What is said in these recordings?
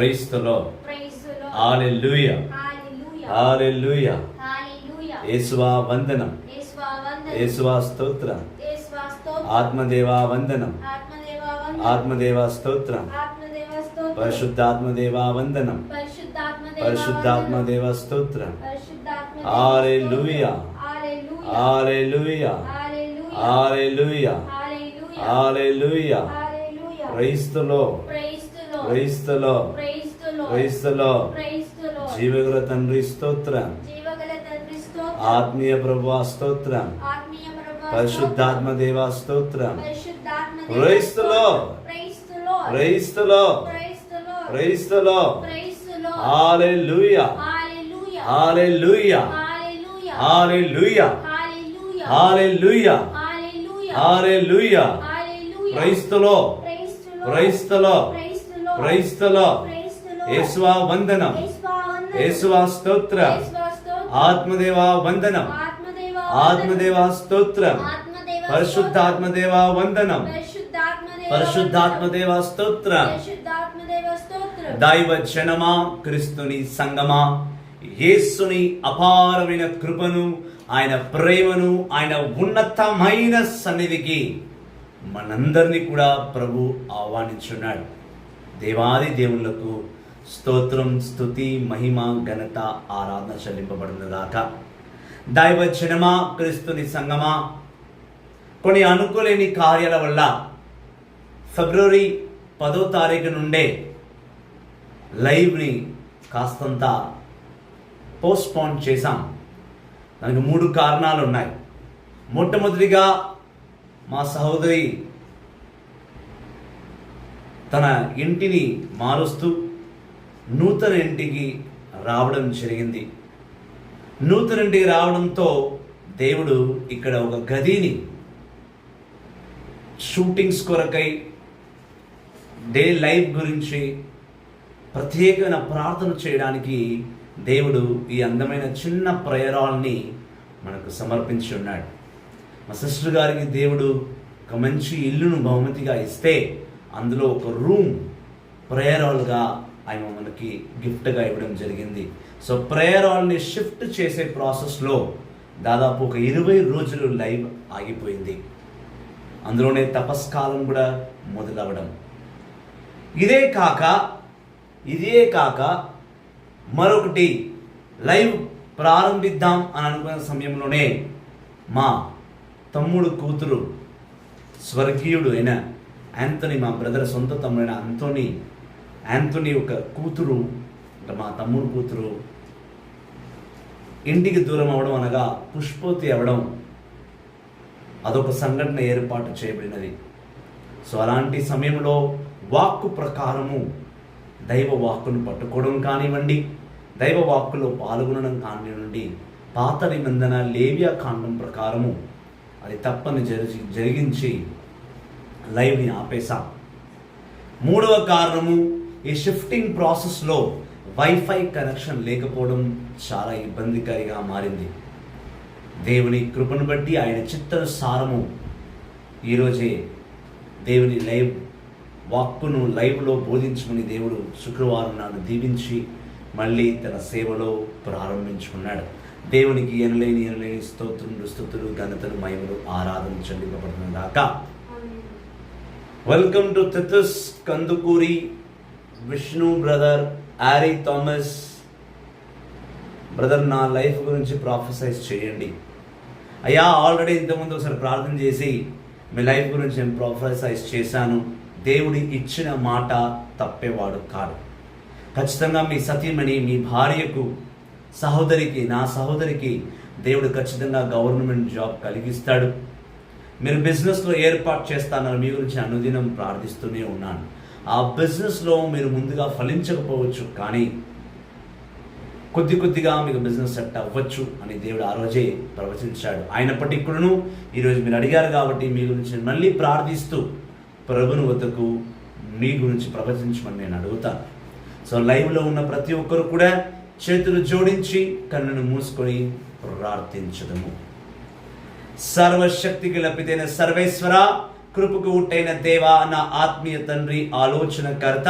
Praise the Lord. Hallelujah. Hallelujah. యేసువా వందనం. యేసువా స్తోత్రం. ఆత్మదేవా వందనం. ఆత్మదేవా స్తోత్రం. పరిశుద్ధాత్మదేవా వందనం. పరిశుద్ధాత్మదేవా స్తోత్రం. Hallelujah. Hallelujah. Hallelujah. Hallelujah. Praise the Lord. Praise the Lord. Praise the Lord. జీవగల తండ్రి స్తోత్రం. ఆత్మీయ ప్రభువా స్తోత్రం. పరిశుద్ధాత్మ దేవా స్తోత్రం. Praise the Lord. Praise the Lord. Praise the Lord. Hallelujah. Hallelujah. Hallelujah. Hallelujah. Hallelujah. Praise the Lord. Praise the Lord. Praise the Lord. యేసువా వందనం. యేసువా స్తోత్రం. ఆత్మదేవా వందనం. ఆత్మదేవా స్తోత్రం. పరిశుద్ధాత్మదేవా వందనం. పరిశుద్ధాత్మదేవా స్తోత్రం. దైవ జనమా, క్రీస్తుని సంగమా, యేసుని అపారమైన కృపను, ఆయన ప్రేమను, ఆయన ఉన్నతమైన సన్నిధికి మనందరినీ కూడా ప్రభు ఆహ్వానించున్నాడు. దేవాది దేవుళ్లకు స్తోత్రం, స్తుతి, మహిమ, ఘనత, ఆరాధన చెల్లింపబడునుగాక. దైవ జనమా, క్రీస్తుని సంగమా, కొన్ని అనుకోలేని కార్యాల వల్ల ఫిబ్రవరి 10వ తారీఖు నుండే లైవ్ని కాస్తంత పోస్ట్పోన్ చేశాం. దానికి 3 కారణాలు ఉన్నాయి. మొట్టమొదటిగా మా సహోదరి తన ఇంటిని మారుస్తూ నూతన ఇంటికి రావడం జరిగింది. నూతన ఇంటికి రావడంతో దేవుడు ఇక్కడ ఒక గదిని షూటింగ్స్ కొరకై, డే లైవ్ గురించి ప్రత్యేకమైన ప్రార్థన చేయడానికి దేవుడు ఈ అందమైన చిన్న ప్రేయరాల్ని మనకు సమర్పించి ఉన్నాడు. మా సిస్టర్ గారికి దేవుడు ఒక మంచి ఇల్లును బహుమతిగా ఇస్తే అందులో ఒక రూమ్ ప్రేయర్ హాల్గా ఆయన మనకి గిఫ్ట్గా ఇవ్వడం జరిగింది. సో ప్రేయర్ హాల్ని షిఫ్ట్ చేసే ప్రాసెస్లో దాదాపు ఒక 20 రోజులు లైవ్ ఆగిపోయింది. అందులోనే తపస్కాలం కూడా మొదలవడం. ఇదే కాక మరొకటి లైవ్ ప్రారంభిద్దాం అని అనుకున్న సమయంలోనే మా తమ్ముడు కూతురు స్వర్గీయుడు అయిన యాంథనీ, మా బ్రదర్ సొంత తమ్ముడైన యాంథనీ ఒక కూతురు, అంటే మా తమ్ముడు కూతురు ఇంటికి దూరం అవడం, అనగా పుష్పవతి అవడం, అదొక సంఘటన ఏర్పాటు చేయబడినది. సో అలాంటి సమయంలో వాక్కు ప్రకారము దైవ వాక్కును పట్టుకోవడం కానివ్వండి, దైవ వాక్కులో పాల్గొనడం కానివ్వండి, పాత నిబంధన లేవియా కాండం ప్రకారము అది తప్పని జరిగించి లైవ్ని ఆపేశాం. 3వ కారణము, ఈ షిఫ్టింగ్ ప్రాసెస్లో వైఫై కనెక్షన్ లేకపోవడం చాలా ఇబ్బందికరంగా మారింది. దేవుని కృపను బట్టి, ఆయన చిత్తానుసారము ఈరోజే దేవుని లైవ్ వాక్కును లైవ్లో బోధించుకుని దేవుడు శుక్రవారం నాడు దీవించి మళ్ళీ తన సేవలో ప్రారంభించుకున్నాడు. దేవునికి ఎనలేని స్తుతులు, ఘనతలు, మహిమలు, ఆరాధన చెల్లింపబడునుగాక. Welcome to Titus Kandukuri, Vishnu brother, ఆరీ థామస్ బ్రదర్. నా లైఫ్ గురించి ప్రాఫెసైజ్ చేయండి అయ్యా. ఆల్రెడీ ఇంతకుముందు ఒకసారి ప్రార్థన చేసి మీ లైఫ్ గురించి నేను ప్రాఫెసైజ్ చేశాను. దేవుడి ఇచ్చిన మాట తప్పేవాడు కాదు. ఖచ్చితంగా మీ సతీమణి, మీ భార్యకు, సహోదరికి, నా సహోదరికి దేవుడు ఖచ్చితంగా గవర్నమెంట్ జాబ్ కలిగిస్తాడు. మీరు బిజినెస్లో ఏర్పాటు చేస్తానని మీ గురించి అనుదినం ప్రార్థిస్తూనే ఉన్నాను. ఆ బిజినెస్లో మీరు ముందుగా ఫలించకపోవచ్చు, కానీ కొద్దిగా మీకు బిజినెస్ సెట్ అవ్వచ్చు అని దేవుడు ఆ రోజే ప్రవచించాడు. అయినప్పటికీ కూడాను ఈరోజు మీరు అడిగారు కాబట్టి మీ గురించి మళ్ళీ ప్రార్థిస్తూ ప్రభుని వద్దకు మీ గురించి ప్రవచించమని నేను అడుగుతాను. సో లైవ్లో ఉన్న ప్రతి ఒక్కరు కూడా చేతులు జోడించి కన్నును మూసుకొని ప్రార్థించడము. సర్వశక్తికి లభితైన సర్వేశ్వర, కృపకు ఉట్టైన దేవా, నా ఆత్మీయ తండ్రి, ఆలోచనకర్త,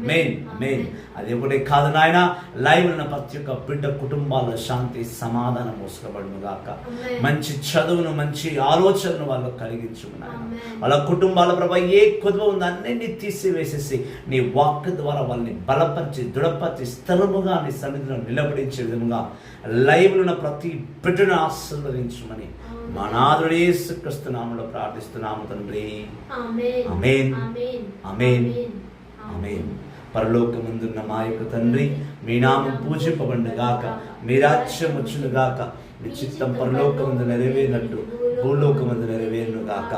ఆమేన్ ఆమేన్. అది ఒకటే కాదు నాయన, లైవ్ ఉన్న ప్రతి ఒక్క బిడ్డ కుటుంబాల్లో శాంతి సమాధానం మోసుకబడును గాక. మంచి చదువును, మంచి ఆలోచనను వాళ్ళు కలిగించును నాయన. వాళ్ళ కుటుంబాల ప్రభా ఏ కొదువ ఉందో అన్నింటినీ తీసివేసేసి నీ వాక్ ద్వారా వాళ్ళని బలపరిచి దృఢపరిచి స్థిరముగా నీ సన్నిధిలో నిలబడించే విధంగా లైవ్ ఉన్న ప్రతి బిడ్డను ఆశీర్వదించమని మా నాథుడు యేసుక్రీస్తు నామములో ప్రార్థిస్తున్నాము తండ్రి. ఆమేన్ ఆమేన్ ఆమేన్. పరలోకమందున్న మా యొక్క తండ్రి, మీ నామం పూజింపబడును గాక, మీ రాజ్యం వచ్చును గాక, మీ చిత్తం పరలోకమందు నెరవేరినట్టు భూలోకమందు నెరవేరును గాక.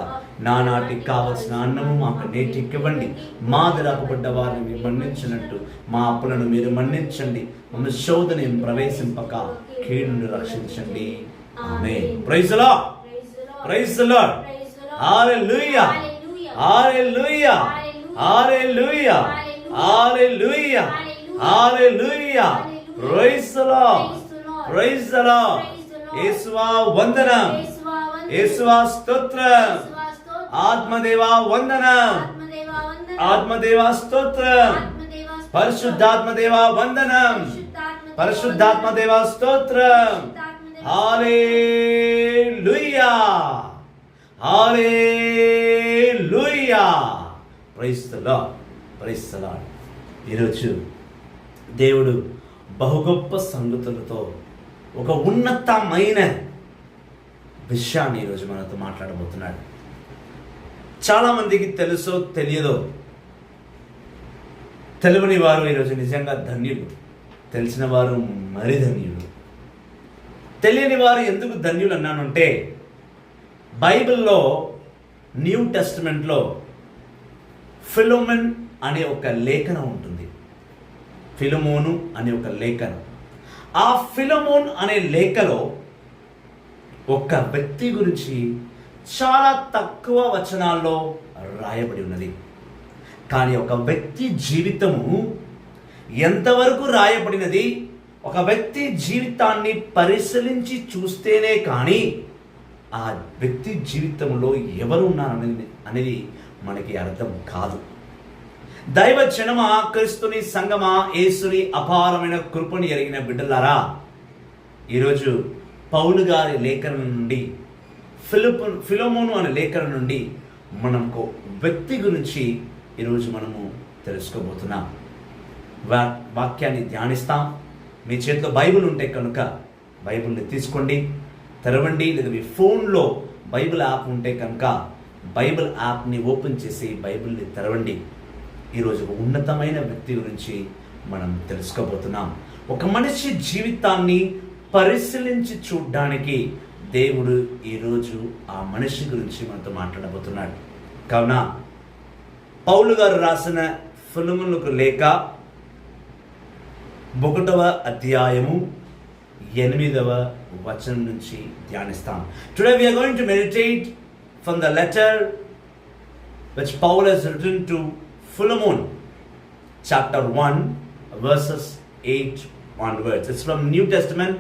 నానాటికి కావలసిన అన్నము మాకు నేటికి ఇవ్వండి. మా దరాపబడ్డ వారిని మీరు మన్నించినట్టు మా అప్పులను మీరు మన్నించండి. మమ్మల్ని శోధన ప్రవేశింపక కీడును రక్షించండి. Amen. Praise the Lord, praise the Lord. Hallelujah, hallelujah, hallelujah, hallelujah, hallelujah. Praise the Lord, praise the Lord. యేసువా వందనం, యేసువా స్తోత్రం, ఆత్మదేవా వందనం, ఆత్మదేవా స్తోత్రం, పరిశుద్ధాత్మదేవా వందనం, పరిశుద్ధాత్మదేవా స్తోత్రం. Hallelujah, hallelujah. Praise the Lord, praise the Lord. ఈరోజు దేవుడు బహుగొప్ప సంగతులతో ఒక ఉన్నతమైన విషయాన్ని ఈరోజు మనతో మాట్లాడబోతున్నాడు. చాలామందికి తెలుసో తెలియదో, తెలియని వారు ఈరోజు నిజంగా ధన్యులు, తెలిసిన వారు మరి ధన్యులు. తెలియని వారు ఎందుకు ధన్యులు అన్నానంటే, బైబిల్లో న్యూ టెస్టిమెంట్లో ఫిలోమెన్ అనే ఒక లేఖనం ఉంటుంది. ఫిలమోను అనే ఒక లేఖనం. ఆ ఫిలమోన్ అనే లేఖలో ఒక వ్యక్తి గురించి చాలా తక్కువ వచనాల్లో రాయబడి ఉన్నది. కానీ ఒక వ్యక్తి జీవితము ఎంతవరకు రాయబడినది, ఒక వ్యక్తి జీవితాన్ని పరిశీలించి చూస్తేనే కానీ ఆ వ్యక్తి జీవితంలో ఎవరు ఉన్నారనేది అనేది మనకి అర్థం కాదు. దైవ జనమా, క్రీస్తుని సంగమా, యేసుని అపారమైన కృపని ఎరిగిన బిడ్డలారా, ఈరోజు పౌలు గారి లేఖనం నుండి, ఫిలమోను అనే లేఖనం నుండి మనకు వ్యక్తి గురించి ఈరోజు మనము తెలుసుకోబోతున్నాం. వాక్యాన్ని ధ్యానిస్తాం. మీ చేతిలో బైబిల్ ఉంటే కనుక బైబిల్ని తీసుకోండి, తెరవండి. లేదా మీ ఫోన్లో బైబిల్ యాప్ ఉంటే కనుక బైబిల్ యాప్ని ఓపెన్ చేసి బైబిల్ని తెరవండి. ఈరోజు ఒక ఉన్నతమైన వ్యక్తి గురించి మనం తెలుసుకోబోతున్నాం. ఒక మనిషి జీవితాన్ని పరిశీలించి చూడడానికి దేవుడు ఈరోజు ఆ మనిషి గురించి మనతో మాట్లాడబోతున్నాడు. కావున పౌలు గారు రాసిన ఫిలమోనుకు లేఖ 1వ అధ్యాయము 8వ వచనం నుంచి ధ్యానిస్తాం. Today we are going to meditate from the letter which Paul has written to Philemon, chapter 1, verses 8 onwards. It's from New Testament.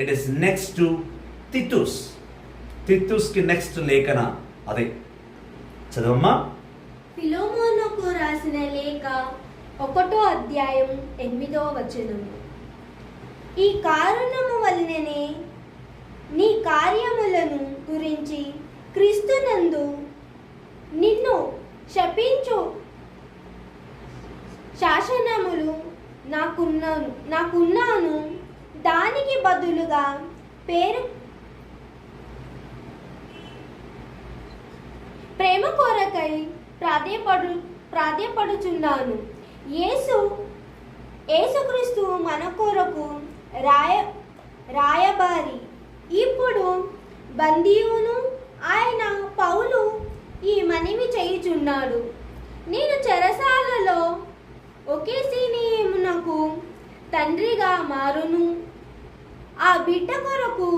It is next to Titus. Titus ki next లేఖన అదే. చదవమ్మా. ఫిలమోనుకు రాసిన లేఖ 1వ అధ్యాయం 8వ వచనము. ఈ కారణము వలననే నీ కార్యములను గురించి క్రీస్తునందు నిన్ను శపించు శాసనములు నాకున్నాను. దానికి బదులుగా ప్రేమ కొరకై ప్రాధేయపడుచున్నాను. యేసుక్రీస్తు మన కొరకు రాయబారి, ఇప్పుడు బందీయును ఆయన పౌలు ఈ మనవి చేయుచున్నాడు. నేను చెరసాలలో ఒకేసినీయునకు తండ్రిగా మారును. ఆ బిడ్డ కొరకు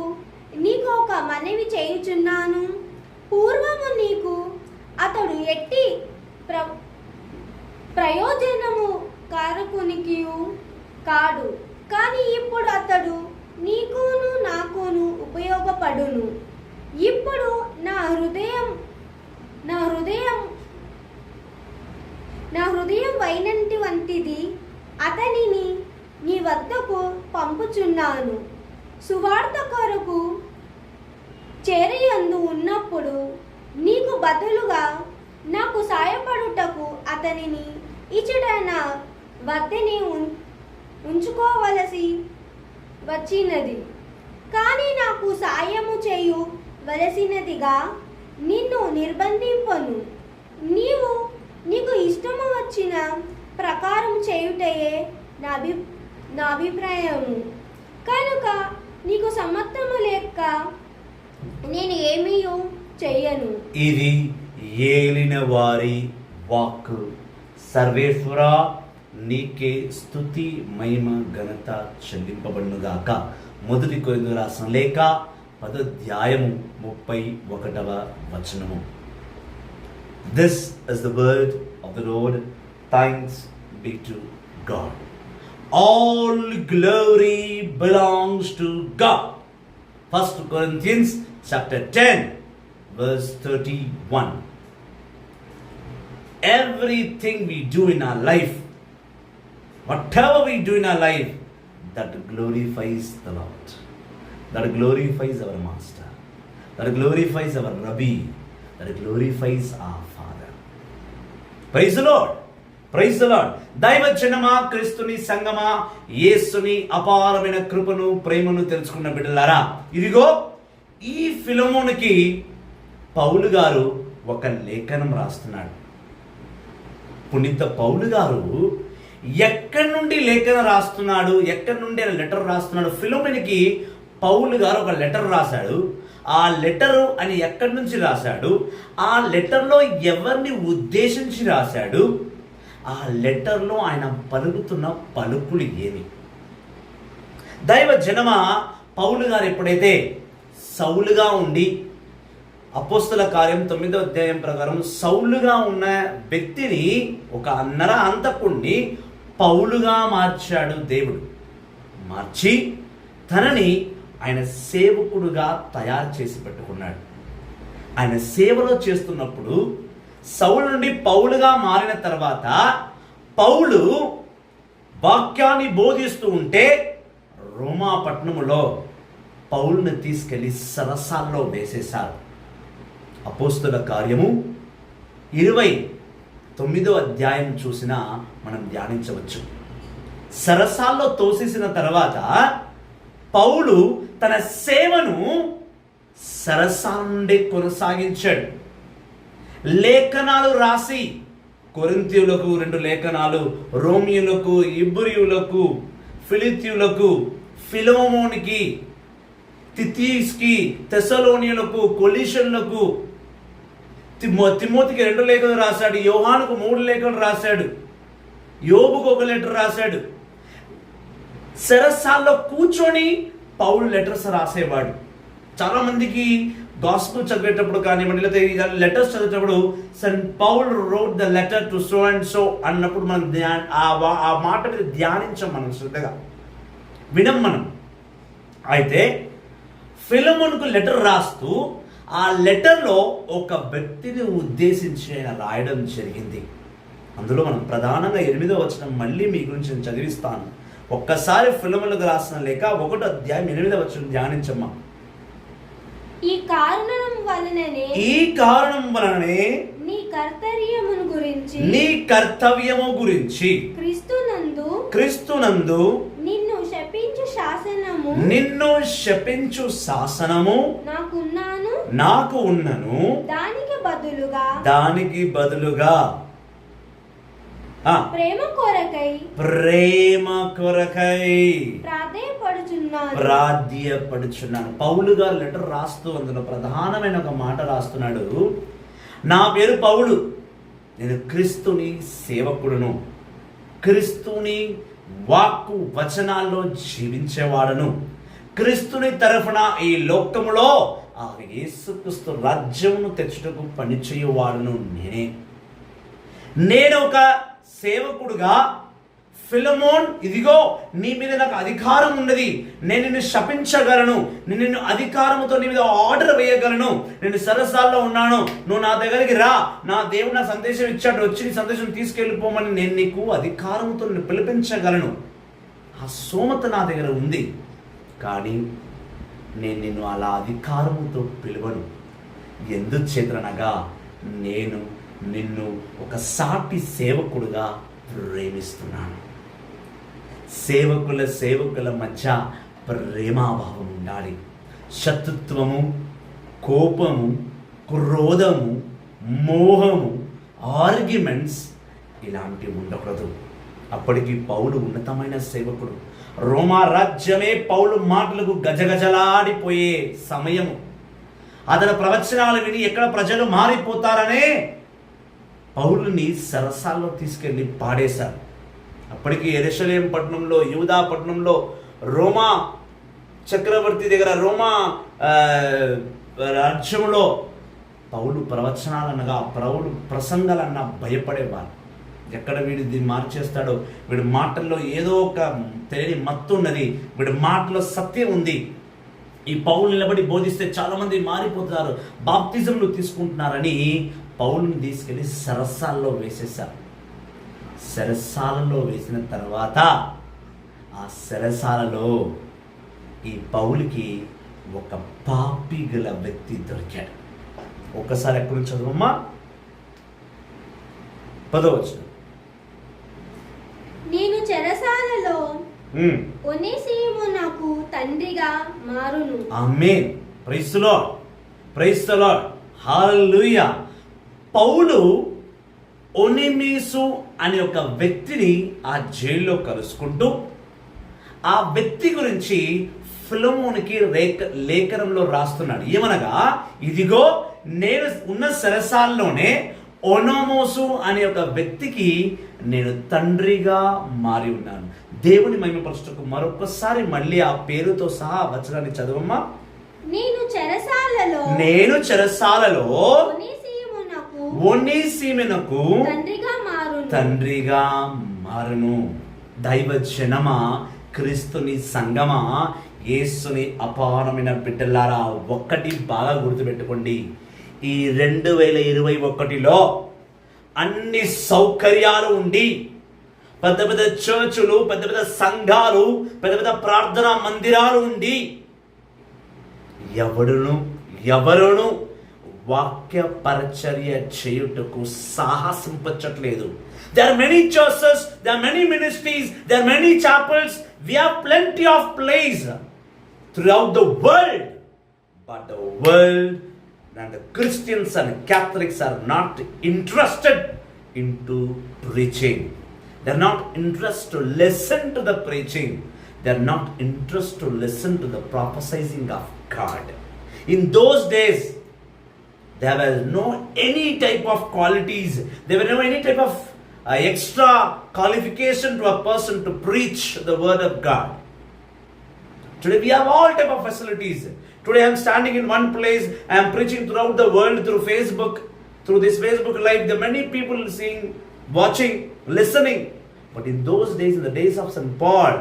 నీకు ఒక మనవి చేయుచున్నాను. పూర్వము నీకు అతడు ఎట్టి ప్రయోజనము కారకునికియు కాడు, కానీ ఇప్పుడు అతడు నీకును నాకును ఉపయోగపడును. ఇప్పుడు నా హృదయం వైనంటి వంటిది. అతనిని నీ వద్దకు పంపుచున్నాను. సువార్త కొరకు చేరయందు ఉన్నప్పుడు నీకు బదులుగా నాకు సాయపడుటకు అతనిని ఇచ్చటన వద్దనే ఉంచుకోవలసి వచ్చినది. కానీ నాకు సాయము చేయు వలసినదిగా నిన్ను నిర్బంధింపను. నీకు ఇష్టము వచ్చిన ప్రకారం చేయుటయే నా అభిప్రాయము. కనుక నీకు సమ్మతము లేక నేను ఏమీ చెయ్యను. ఇది ఏలిన వారి వాక్కు. సర్వేశ్వర నీకే స్తుతి మహిమ ఘనత చెల్లింపబడునుగాక. 1 కొరింథీయులకు రాసిన లేఖ 10:31. This is the word of the Lord. Thanks be to God. All glory belongs to God. 1 Corinthians chapter 10 verse 31. Everything we do in our life, whatever we do in our life, that glorifies the Lord, that glorifies our Master, that glorifies our Rabbi, that glorifies our Father. Praise the Lord. Praise the Lord. దైవజనమా, క్రీస్తుని సంగమా, యేసుని అపారమైన కృపను ప్రేమను తెలుసుకున్న బిడ్డలారా, ఇదిగో ఈ ఫిలమోనుకి పౌలు గారు ఒక లేఖనం రాస్తున్నాడు. పునీత పౌలు గారు ఎక్కడి నుండి లేఖనం రాస్తున్నాడు, ఎక్కడి నుండి లెటర్ రాస్తున్నాడు? ఫిలమోనుకి పౌలు గారు ఒక లెటర్ రాశాడు. ఆ లెటరు అని ఎక్కడి నుంచి రాశాడు? ఆ లెటర్లో ఎవరిని ఉద్దేశించి రాశాడు? ఆ లెటర్లో ఆయన పలుకుతున్న పలుకులు ఏమి? దైవ జనమ, పౌలు గారు ఎప్పుడైతే సౌలుగా ఉండి, అపోస్తల కార్యం 9వ అధ్యాయం ప్రకారం సౌలుగా ఉన్న వ్యక్తిని, ఒక అంతకుణ్ణి పౌలుగా మార్చాడు దేవుడు. మార్చి తనని ఆయన సేవకుడుగా తయారు చేసి పెట్టుకున్నాడు. ఆయన సేవలో చేస్తున్నప్పుడు సౌలు నుండి పౌలుగా మారిన తర్వాత పౌలు వాక్యాన్ని బోధిస్తూ ఉంటే రోమా పట్టణములో పౌలుని తీసుకెళ్లి సరసాల్లో వేసేశారు. అపోస్తల కార్యము 29వ అధ్యాయం చూసినా మనం ధ్యానించవచ్చు. సరసాల్లో తోసేసిన తర్వాత పౌలు తన సేవను సరసాల నుండి కొనసాగించాడు. లేఖనాలు రాసి కొరింథీయులకు 2 లేఖనాలు, రోమియులకు, ఇబ్రియులకు, ఫిలితీయులకు, ఫిలోమోనికి, తితీస్కి, తెసలోనియులకు, కొలిషన్లకు, తిమోతికి 2 లేఖలు రాశాడు. యోహానుకు 3 లేఖలు రాశాడు. యోబుకు 1 లెటర్ రాశాడు. సరసాల్లో కూర్చొని పౌలు లెటర్స్ రాసేవాడు. చాలా మందికి గాస్పుల్ చదివేటప్పుడు కానివ్వండి, లేదా లెటర్స్ చదివేటప్పుడు saint Paul wrote the letter to so and so అన్నప్పుడు మనం ఆ మాట మీద ధ్యానించాం, మనం శ్రద్ధగా వినం మనం. అయితే ఫిలమోనుకు లెటర్ రాస్తూ ఆ లెటర్లో ఒక వ్యక్తిని ఉద్దేశించి ఆయన రాయడం జరిగింది. అందులో మనం ప్రధానంగా 8వ వచనం మళ్ళీ మీ గురించి నేను చదివిస్తాను. ఒక్కసారి ఫిలమోనుకు రాసిన లేఖ 1వ అధ్యాయం 8వ వచనం ధ్యానించమ్మా. ఈ కారణం వలననే నీ కర్తవ్యము గురించి క్రీస్తునందు నిన్ను శపించు శాసనము నాకు ఉన్నను. దానికి బదులుగా ప్రేమ కొరకై ప్రాధేయపడుచున్నాను. పౌలు గారు లెటర్ రాస్తూ అందులో ప్రధానమైన ఒక మాట రాస్తున్నాడు. నా పేరు పౌలు, నేను క్రీస్తుని సేవకుడును, క్రీస్తుని వాక్కు వచనాల్లో జీవించేవాడను, క్రీస్తుని తరఫున ఈ లోకములో ఆ యేసుక్రీస్తు రాజ్యమును తెచ్చుటకు పనిచేయువాడును నేనే. నేను ఒక సేవకుడుగా ఫిలమోన్, ఇదిగో నీ మీద నాకు అధికారం ఉన్నది, నేను నిన్ను శపించగలను, నేను నిన్ను అధికారముతో నీ మీద ఆర్డర్ వేయగలను, నేను సరసాల్లో ఉన్నాను, నువ్వు నా దగ్గరికి రా, నా దేవుడు నా సందేశం ఇచ్చాడు, వచ్చి నీ సందేశం తీసుకెళ్ళిపోమని నేను నీకు అధికారంతో నిన్ను పిలిపించగలను, ఆ సోమత నా దగ్గర ఉంది. కానీ నేను నిన్ను అలా అధికారముతో పిలువను. ఎందుచేతనగా నేను నిన్ను ఒక సాటి సేవకుడుగా ప్రేమిస్తున్నాను. సేవకుల మధ్య ప్రేమాభావం ఉండాలి. శత్రుత్వము, కోపము, క్రోధము, మోహము, ఆర్గ్యుమెంట్స్ ఇలాంటివి ఉండకూడదు. అప్పటికి పౌలు ఉన్నతమైన సేవకుడు. రోమా రాజ్యమే పౌలు మాటలకు గజగజలాడిపోయే సమయము. అతని ప్రవచనాలు విని ఎక్కడ ప్రజలు మారిపోతారనే పౌలుని సరసాల్లో తీసుకెళ్ళి పాడేశారు. అప్పటికి యెరూషలేం పట్టణంలో, యూదా పట్టణంలో, రోమా చక్రవర్తి దగ్గర, రోమా రాజ్యంలో పౌలు ప్రవచనాలనగా, పౌలు ప్రసంగాలన్నా భయపడేవారు. ఎక్కడ వీడు దీన్ని మార్చేస్తాడో, వీడి మాటల్లో ఏదో ఒక తెలియని మత్తు ఉన్నది, వీడి మాటలో సత్యం ఉంది, ఈ పౌలు నిలబడి బోధిస్తే చాలామంది మారిపోతున్నారు, బాప్తిజంలు తీసుకుంటున్నారని పౌలుని తీసుకెళ్ళి సరస్సాల్లో వేసేశారు. సరస్సాలలో వేసిన తర్వాత ఆ సరసాలలో ఈ పౌలుకి ఒక పాపి గల వ్యక్తి దొరికాడు. ఒక్కసారి ఎక్కడి నుంచి చదువమ్మా, 10వ వచనం. నేను చెరసాలలో ఒనేసిమునకు తండ్రిగా మారును. Amen. Praise the Lord, praise the Lord, hallelujah. పౌలు ఒనేమిసు అనే ఒక వ్యక్తిని ఆ జైల్లో కలుసుకుంటూ ఆ వ్యక్తి గురించి ఫిలమోనుకి లేఖనంలో రాస్తున్నాడు. ఏమనగా, ఇదిగో నేను ఉన్న సరసాల్లోనే ఒనోమోసు అనే ఒక వ్యక్తికి నేను తండ్రిగా మారి ఉన్నాను. దేవుని మహిమపరచుటకు మరొకసారి మళ్ళీ ఆ పేరుతో సహా వచనాన్ని చదవమ్మా. నేను చెరసాలలో ఒనేసిమునకు తండ్రిగా మారును. దైవ జనమా, క్రీస్తుని సంగమా, యేసుని అపారమైన బిడ్డలారా, ఒక్కటి బాగా గుర్తుపెట్టుకోండి. ఈ 2021లో అన్ని సౌకర్యాలు ఉండి, పెద్ద పెద్ద చర్చులు, పెద్ద పెద్ద సంఘాలు, పెద్ద పెద్ద ప్రార్థనా మందిరాలు ఉండి ఎవరును వాక్య పరిచర్య చేయుటకు సాహసింపచట్లేదు. There are many churches, there are many ministries, there are many chapels, we have plenty of place throughout the world, but the world and the Christians and Catholics are not interested into preaching. They are not interested to listen to the preaching. They are not interested to listen to the prophesying of God. In those days, there was no any type of qualities. There were no any type of extra qualification to a person to preach the word of God. Today we have all type of facilities. Today I am standing in one place, I am preaching throughout the world through Facebook, through this Facebook live. There are many people seeing, watching, listening. But in those days, in the days of St. Paul,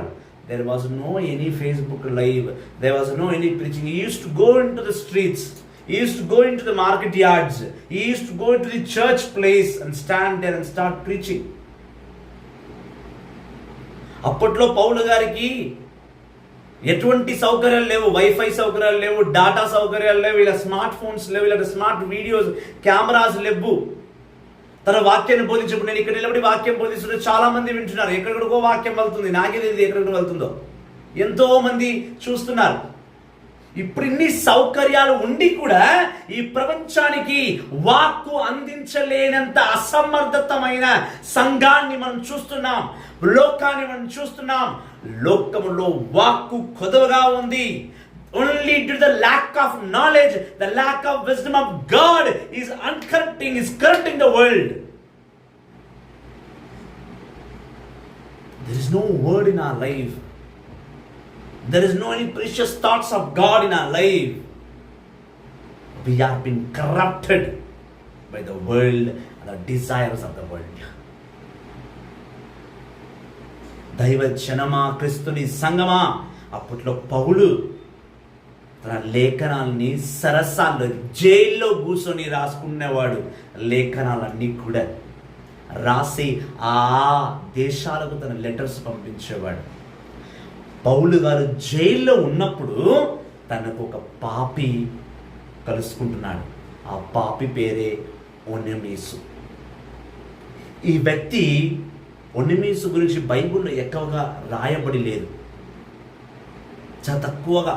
there was no any Facebook live. There was no any preaching. He used to go into the streets. He used to go into the market yards. He used to go into the church place and stand there and start preaching. అప్పట్లో పౌలు గారికి ఎటువంటి సౌకర్యాలు లేవు, wifi సౌకర్యాలు లేవు, data సౌకర్యాలు లేవు, ఇలా స్మార్ట్ ఫోన్స్ లేవు, ఇలా స్మార్ట్ వీడియోస్ కెమెరాస్ లేవు. తన వాక్యాన్ని బోధించినప్పుడు, నేను ఇక్కడ నిలబడి వాక్యం బోధిస్తుంటే చాలా మంది వింటున్నారు, ఎక్కడికో వాక్యం వెళ్తుంది, నాకే తెలియదు ఎక్కడికి వెళ్తుందో, ఎంతో మంది చూస్తున్నారు. ఇప్పుడు ఇన్ని సౌకర్యాలు ఉండి కూడా ఈ ప్రపంచానికి వాక్కు అందించలేనంత అసమర్థతమైన సంఘాన్ని మనం చూస్తున్నాం, లోకాన్ని మనం చూస్తున్నాం. లోకములో వాక్కు కొదవగా ఉంది. Only due to the lack of knowledge, the lack of wisdom of God is corrupting the world. There is no word in our life. There is no any precious thoughts of God in our life. We have been corrupted by the world and the desires of the world. దైవ జనమా, క్రీస్తుని సంగమా, అప్పట్లో పౌలు తన లేఖనాల్ని సరసాల్లో జైల్లో కూర్చొని రాసుకునేవాడు. లేఖనాలన్నీ కూడా రాసి ఆ దేశాలకు తన లెటర్స్ పంపించేవాడు. పౌలు గారు జైల్లో ఉన్నప్పుడు తనకు ఒక పాపి కలుసుకుంటున్నాడు. ఆ పాపి పేరే ఒనెమీసు. ఈ వ్యక్తి ఒనెమీసు గురించి బైబిల్లో ఎక్కువగా రాయబడి లేదు, చాలా తక్కువగా,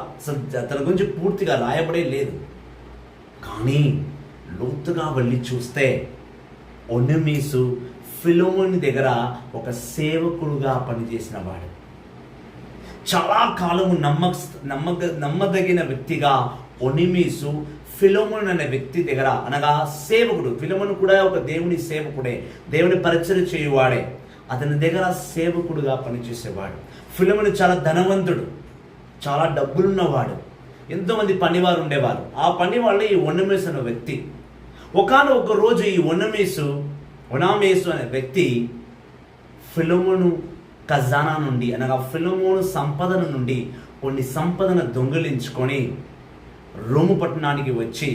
తన గురించి పూర్తిగా రాయబడే లేదు. కానీ లోతుగా వెళ్ళి చూస్తే ఒనెమీసు ఫిలోమోను దగ్గర ఒక సేవకుడుగా పనిచేసిన వాడు. చాలా కాలము నమ్మదగిన వ్యక్తిగా ఒనెమీసు ఫిలోమోను అనే వ్యక్తి దగ్గర, అనగా సేవకుడు. ఫిలోమోను కూడా ఒక దేవుని సేవకుడే, దేవుని పరిచయం చేయువాడే. అతని దగ్గర సేవకుడుగా పనిచేసేవాడు. ఫిలోమోను చాలా ధనవంతుడు, చాలా డబ్బులున్నవాడు, ఎంతోమంది పనివారు ఉండేవారు. ఆ పని వాళ్ళే ఈ ఒనెమీసు అనే వ్యక్తి. ఒకానొక రోజు ఈ ఒనామేసు అనే వ్యక్తి ఫిలోమోను ఖజానా నుండి, అనగా ఫిలోమోను సంపదన నుండి కొన్ని సంపదను దొంగిలించుకొని రోము పట్టణానికి వచ్చి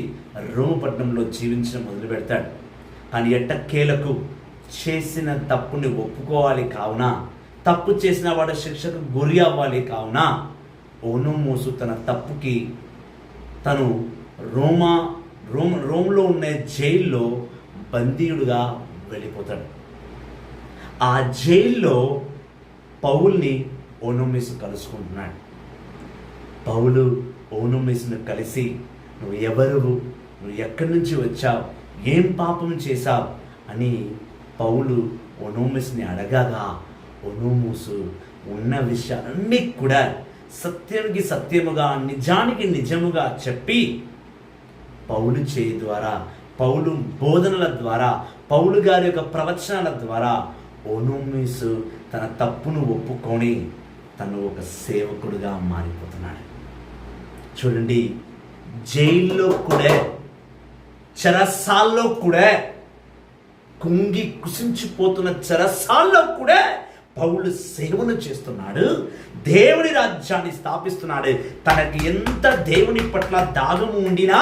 రోము పట్టణంలో జీవించడం మొదలు పెడతాడు. కానీ ఎట్టకేలకు చేసిన తప్పుని ఒప్పుకోవాలి కావున, తప్పు చేసిన వాడు శిక్షకు గురి అవ్వాలి కావున ఒనెమీసు తన తప్పుకి తను రోమ్లో ఉన్న జైల్లో బందీయుడుగా వెళ్ళిపోతాడు. ఆ జైల్లో పౌల్ని ఒనెమీసు కలుసుకుంటున్నాడు. పౌలు ఒనెమీసును కలిసి, నువ్వు ఎవరు, నువ్వు ఎక్కడి నుంచి వచ్చావు, ఏం పాపం చేశావు అని పౌలు ఒనెమీసుని అడగగా ఒనెమీసు ఉన్న విషయాలన్నీ కూడా సత్యానికి సత్యముగా, నిజానికి నిజముగా చెప్పి పౌలు చేయి ద్వారా, పౌలు బోధనల ద్వారా, పౌలు గారి యొక్క ప్రవచనాల ద్వారా ఒనెమీసు తన తప్పును ఒప్పుకొని తను ఒక సేవకుడుగా మారిపోతున్నాడు. చూడండి, జైల్లో కూడా, చెరసాల్లో కూడా, కుంగి కుసించిపోతున్న చెరసాల్లో కూడా పౌలు సేవను చేస్తున్నాడు. దేవుని రాజ్యాన్ని స్థాపిస్తున్నాడు. తనకి ఎంత దేవుని పట్ల దాగము ఉండినా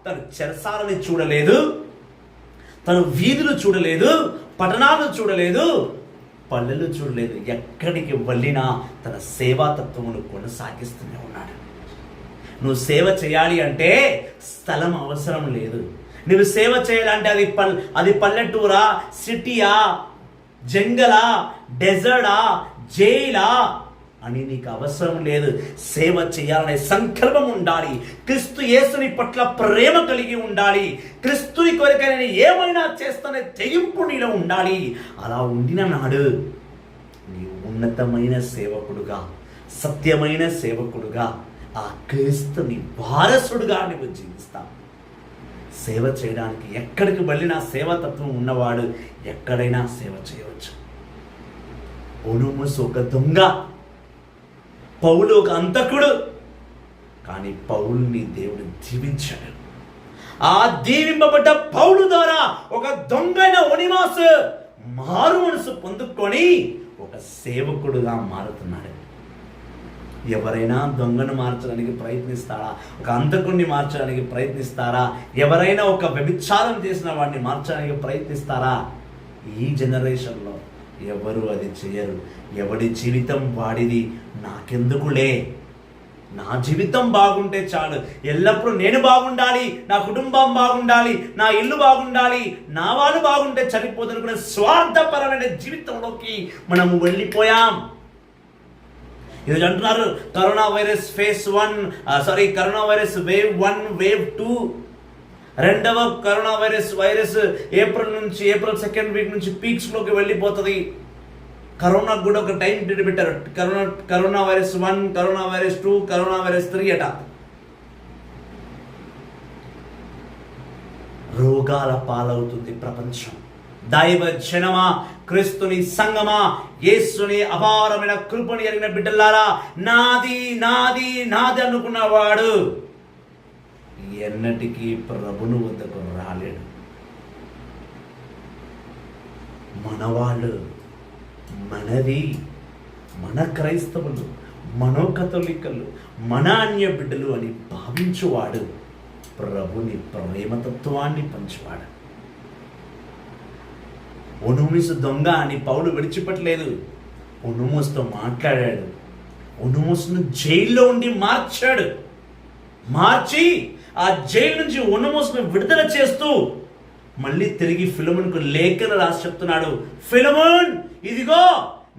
తను చెరసాలని చూడలేదు, తను వీధులు చూడలేదు, పట్టణాలు చూడలేదు, పల్లెలు చూడలేదు. ఎక్కడికి వెళ్ళినా తన సేవాతత్వమును కొనసాగిస్తూనే ఉన్నాడు. నువ్వు సేవ చేయాలి అంటే స్థలం అవసరం లేదు. నువ్వు సేవ చేయాలంటే అది పల్లెటూరా, సిటీయా, జంగలా, డెజర్డా, జైలా అని నీకు అవసరం లేదు. సేవ చేయాలనే సంకల్పం ఉండాలి. క్రీస్తు యేసుని పట్ల ప్రేమ కలిగి ఉండాలి. క్రీస్తుని కొరకై నేను ఏమైనా చేస్తానే తెగింపు నీలో ఉండాలి. అలా ఉండిన నాడు నీవు ఉన్నతమైన సేవకుడుగా, సత్యమైన సేవకుడుగా, ఆ క్రీస్తుని వారసుడుగా నువ్వు జీవిస్తావు. సేవ చేయడానికి ఎక్కడికి వెళ్ళినా సేవాతత్వం ఉన్నవాడు ఎక్కడైనా సేవ చేయవచ్చు. ఒనెమీసు ఒక దొంగ, పౌలు ఒక అంతకుడు. కానీ పౌలుని దేవుడు దీవించాడు. ఆ దీవింపబడ్డ పౌలు ద్వారా ఒక దొంగైన ఒనెమీసు మారు మనసు పొందుకొని ఒక సేవకుడుగా మారుతున్నాడు. ఎవరైనా దొంగను మార్చడానికి ప్రయత్నిస్తారా? ఒక అంతకుడిని మార్చడానికి ప్రయత్నిస్తారా? ఎవరైనా ఒక వ్యభిచారం చేసిన వాడిని మార్చడానికి ప్రయత్నిస్తారా? ఈ జనరేషన్లో ఎవరు అది చేయరు. ఎవడి జీవితం వాడిది, నాకెందుకులే, నా జీవితం బాగుంటే చాలు, ఎల్లప్పుడూ నేను బాగుండాలి, నా కుటుంబం బాగుండాలి, నా ఇల్లు బాగుండాలి, నా వాళ్ళు బాగుంటే సరిపోదనుకునే స్వార్థపరమైన జీవితంలోకి మనము వెళ్ళిపోయాం. ఈరోజు అంటున్నారు corona virus corona virus wave 1, wave 2. రెండవ corona virus April 2nd week నుంచి పీక్స్లోకి వెళ్ళిపోతుంది. కరోనాకు కూడా ఒక టైం పీరియడ్ పెట్టారు. Corona virus 1, corona virus 2, corona virus 3 అట. రోగాల పాలవుతుంది ప్రపంచం. దైవ జనమా, క్రీస్తుని సంగమా, యేసుని అపారమైన కృపని ఎరిగిన బిడ్డలారా, నాది నాది నాది అనుకున్నవాడు ఎన్నటికీ ప్రభుని వద్దకు రాలేడు. మనవాళ్ళు, మనది, మన క్రైస్తవులు, మనో కథోలికలు, మన అన్య బిడ్డలు అని భావించువాడు ప్రభుని ప్రేమతత్వాన్ని పంచువాడు. ఒనోమిసు దొంగ అని పౌలు విడిచిపెట్టలేదు. ఒనోమోసుతో మాట్లాడాడు. ఒనోమోసును జైల్లో ఉండి మార్చి ఆ జైలు నుంచి ఒనోమోసును విడుదల చేస్తూ మళ్ళీ తిరిగి ఫిలమోనుకు లేఖను రాసి చెప్తున్నాడు, ఫిలమోన్, ఇదిగో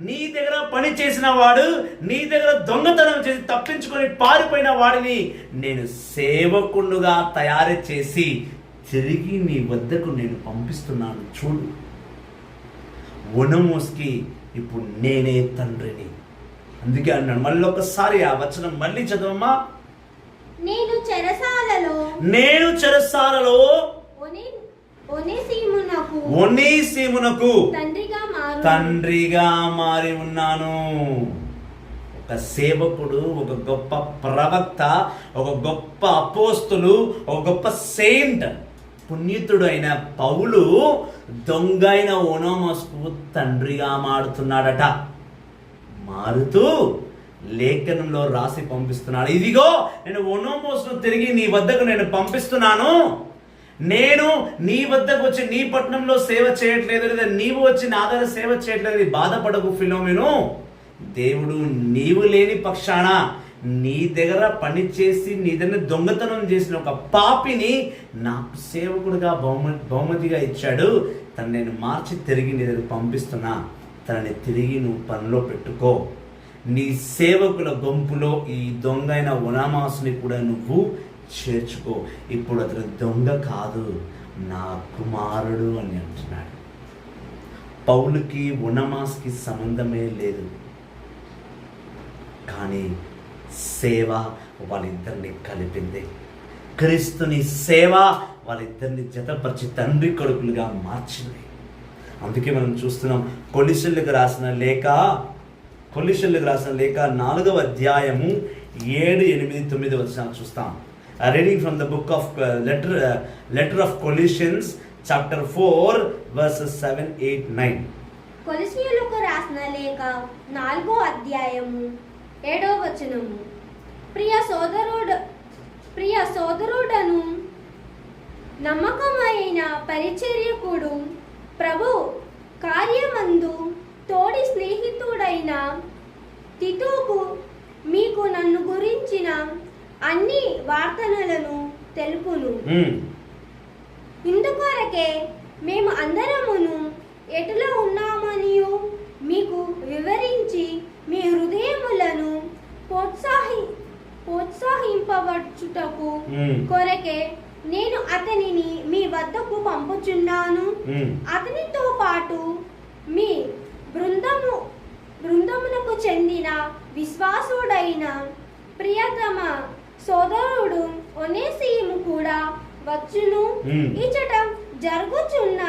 నీ దగ్గర పని చేసిన వాడు, నీ దగ్గర దొంగతనం చేసి తప్పించుకొని పారిపోయిన వాడిని నేను సేవకుడుగా తయారు చేసి తిరిగి నీ వద్దకు నేను పంపిస్తున్నాను. చూడు, ఒనోమోస్కి ఇప్పుడు నేనే తండ్రిని. అందుకే అన్నాడు. మళ్ళీ ఒకసారి ఆ వచనం మళ్ళీ చదవమ్మా. నేను చెరసాలలో ఒనేసిమునకు తండ్రిగా మారి ఉన్నాను. ఒక సేవకుడు, ఒక గొప్ప ప్రవక్త, ఒక గొప్ప అపోస్తులు, ఒక గొప్ప సెయింట్, పునీతుడు అయిన పౌలు దొంగ అయిన ఒనోమోసుకు తండ్రిగా మారుతున్నాడట. మారుతూ లేఖనంలో రాసి పంపిస్తున్నాడు, ఇదిగో నేను ఒనోమోసును తిరిగి నీ వద్దకు నేను పంపిస్తున్నాను. నేను నీ వద్దకు వచ్చి నీ పట్టణంలో సేవ చేయట్లేదు, లేదా నీవు వచ్చి నా దగ్గర సేవ చేయట్లేదు, బాధపడకు ఫిలోమెను. దేవుడు నీవు లేని పక్షాన నీ దగ్గర పనిచేసి నీ దగ్గర దొంగతనం చేసిన ఒక పాపిని నాకు సేవకుడుగా బహుమతిగా ఇచ్చాడు. తను నేను మార్చి తిరిగి నీ దగ్గర పంపిస్తున్నా. తనని తిరిగి నువ్వు పనిలో పెట్టుకో. నీ సేవకుల గుంపులో ఈ దొంగ అయిన ఒనోమోసుని కూడా నువ్వు చేర్చుకో. ఇప్పుడు అతను దొంగ కాదు, నా కుమారుడు అని అంటున్నాడు. పౌలుకి ఒనోమోసుకి సంబంధమే లేదు, కానీ సేవ వాళ్ళిద్దరిని కలిపింది. క్రీస్తుని సేవ వాళ్ళిద్దరిని జతపరిచి తండ్రి కొడుకులుగా మార్చింది. అందుకే మనం చూస్తున్నాం కొలిషీయులకు రాసిన లేఖ 4వ అధ్యాయము 7, 8, 9 వచనాలు చూస్తాం. Reading from the book of letter of Colossians chapter 4 verses 7, 8, 9. కొలిషీయులకు రాసిన లేఖ 4వ అధ్యాయము 7వ వచనము. ప్రియ సోదరుడను నమ్మకమైన పరిచర్యకుడు ప్రభు కార్యమందు తోడి స్నేహితుడైన తితుకు మీకు నన్ను గురించిన అన్ని వార్తలను తెలుపును. ఇందుకొరకే మేము అందరమును ఎటులో ఉన్నామనియు మీకు వివరించి మీ హృదయములను ప్రోత్సహింపవచ్చుటకు కొరకే నేను అతనిని మీ వద్దకు పంపుచున్నాను. అతనితో పాటు మీ బృందమునకు చెందిన విశ్వాసుడైన ప్రియతమ సోదరుడు ఒనేసిము కూడా వచ్చును. ఇచ్చట జరుగుచున్న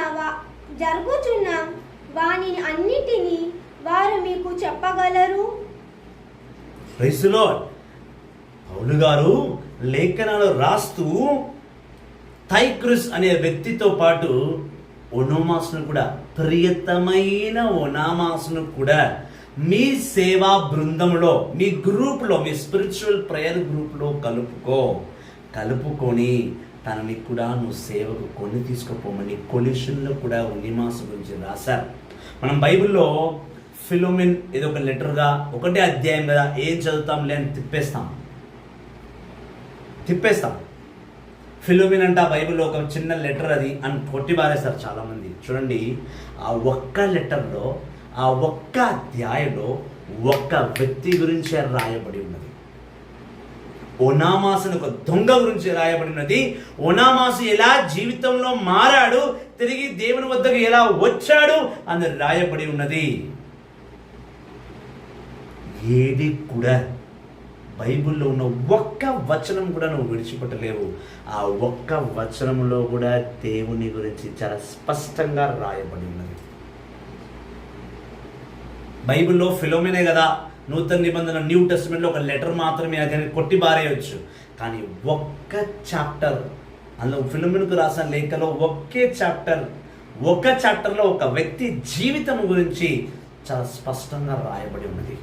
వాని అన్నిటినీ వారు మీకు చెప్పగలరు. Praise the lord. పౌలు గారు లేఖనాలు రాస్తూ టైక్రస్ అనే వ్యక్తితో పాటు ఒనోమోసును కూడా, ప్రియతమైన ఒనోమోసును కూడా మీ సేవా బృందంలో, మీ గ్రూప్లో, మీ స్పిరిచువల్ ప్రేయర్ గ్రూప్లో కలుపుకొని తనని కూడా నువ్వు సేవకు కొని తీసుకుపోమని కొలిషన్లో కూడా ఒనోమోసు గురించి రాశారు. మనం బైబిల్లో ఫిలోమెన్ ఏదో ఒక లెటర్గా, ఒకటే అధ్యాయం కదా, ఏం చదువుతాంలే అని తిప్పేస్తాం. ఫిలోమెన్ అంటే ఆ బైబిల్లో ఒక చిన్న లెటర్ అది అని కొట్టిబారేస్తారు చాలామంది. చూడండి, ఆ ఒక్క లెటర్లో, ఆ ఒక్క అధ్యాయంలో ఒక్క వ్యక్తి గురించే రాయబడి ఉన్నది. ఒనోమోసును ఒక దొంగ గురించి రాయబడి ఉన్నది. ఒనోమోసు ఎలా జీవితంలో మారాడు, తిరిగి దేవుని వద్దకు ఎలా వచ్చాడు అని రాయబడి ఉన్నది. ఏది కూడా బైబిల్లో ఉన్న ఒక్క వచనం కూడా నువ్వు విడిచిపెట్టలేవు. ఆ ఒక్క వచనంలో కూడా దేవుని గురించి చాలా స్పష్టంగా రాయబడి ఉన్నది. బైబిల్లో ఫిలోమెనే కదా, నూతన నిబంధన న్యూ టెస్టమెంట్లో ఒక లెటర్ మాత్రమే అది కొట్టి బారేయచ్చు. కానీ ఒక్క చాప్టర్, అందులో ఫిలోమెన్కు రాసిన లేఖలో ఒక చాప్టర్లో ఒక వ్యక్తి జీవితం గురించి చాలా స్పష్టంగా రాయబడి ఉన్నది.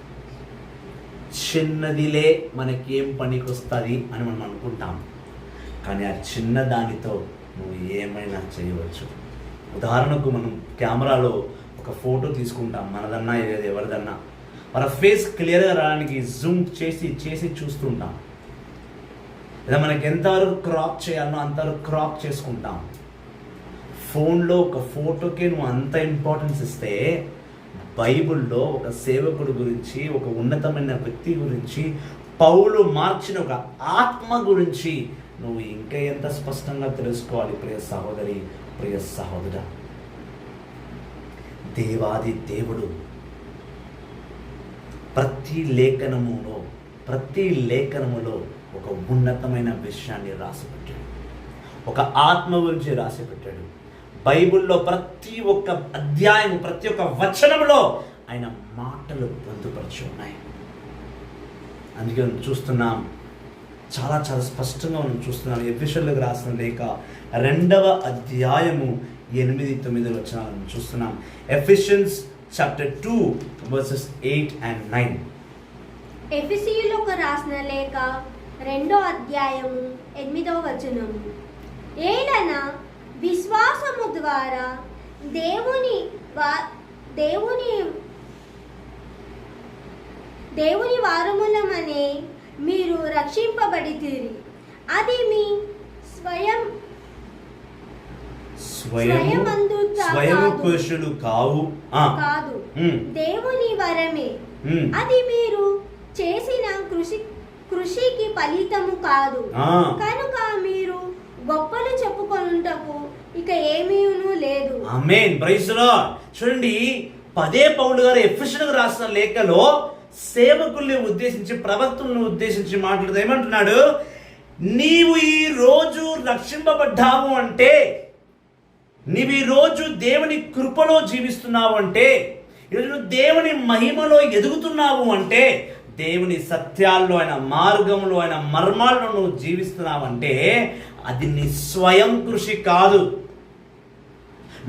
చిన్నదిలే మనకేం పనికి వస్తుంది అని మనం అనుకుంటాం. కానీ ఆ చిన్న దానితో నువ్వు ఏమైనా చేయవచ్చు. ఉదాహరణకు మనం కెమెరాలో ఒక ఫోటో తీసుకుంటాం, మనదన్నా ఎవరిదన్నా. మన ఫేస్ క్లియర్గా రావడానికి జూమ్ చేసి చూస్తుంటాం. లేదా మనకి ఎంతవరకు క్రాప్ చేయాలో అంతవరకు క్రాప్ చేసుకుంటాం. ఫోన్లో ఒక ఫోటోకే నువ్వు అంత ఇంపార్టెన్స్ ఇస్తే, బైబిల్లో ఒక సేవకుడు గురించి, ఒక ఉన్నతమైన వ్యక్తి గురించి, పౌలు మార్చిన ఒక ఆత్మ గురించి నువ్వు ఇంకా ఎంత స్పష్టంగా తెలుసుకోవాలి ప్రియ సహోదరి, ప్రియ సహోదరా. దేవాది దేవుడు ప్రతి లేఖనములో ఒక ఉన్నతమైన విషయాన్ని రాసిపెట్టాడు. ఒక ఆత్మ గురించి రాసిపెట్టాడు. బైబిల్లో ప్రతి ఒక్క అధ్యాయం, ప్రతి ఒక్క వచనంలో ఆయన మాటలు పొందుపరిచి ఉన్నాయి. అందుకే మనం చూస్తున్నాం, చాలా చాలా స్పష్టంగా మనం చూస్తున్నాం. ఎఫెసీయులకు రాసిన లేఖ 2వ అధ్యాయము 8-9 వచనాలను చూస్తున్నాం. Ephesians chapter 2 verses 8 and 9. ఎఫెసీయులకు రాసిన లేఖ 2వ అధ్యాయము 8వ వచనము. ఏలన విశ్వాసము ద్వారా దేవుని వారములమనే మీరు రక్షింపబడితిరి. అది మీ స్వయము పురుషులు కాదు, దేవుని వరమే. అది మీరు చేసిన కృషికి ఫలితము కాదు. కనుక మీరు గొప్పలు చెప్పుకొనుటకు ఇక ఏమీను లేదు. ఆమేన్, ప్రైజ్ ది లార్డ్. చూడండి, పదే పౌలు గారు ఎఫెసీయులకు రాసిన లేఖలో సేవకుల్ని ఉద్దేశించి, ప్రవక్తలను ఉద్దేశించి మాట్లాడుతూ ఏమంటున్నాడు? నీవు ఈ రోజు రక్షింపబడ్డావు అంటే, నీవు ఈ రోజు దేవుని కృపలో జీవిస్తున్నావు అంటే, ఈరోజు దేవుని మహిమలో ఎదుగుతున్నావు అంటే, దేవుని సత్యాల్లో, ఆయన మార్గంలో, ఆయన మర్మాల్లో నువ్వు జీవిస్తున్నావంటే అది నీ స్వయం కృషి కాదు.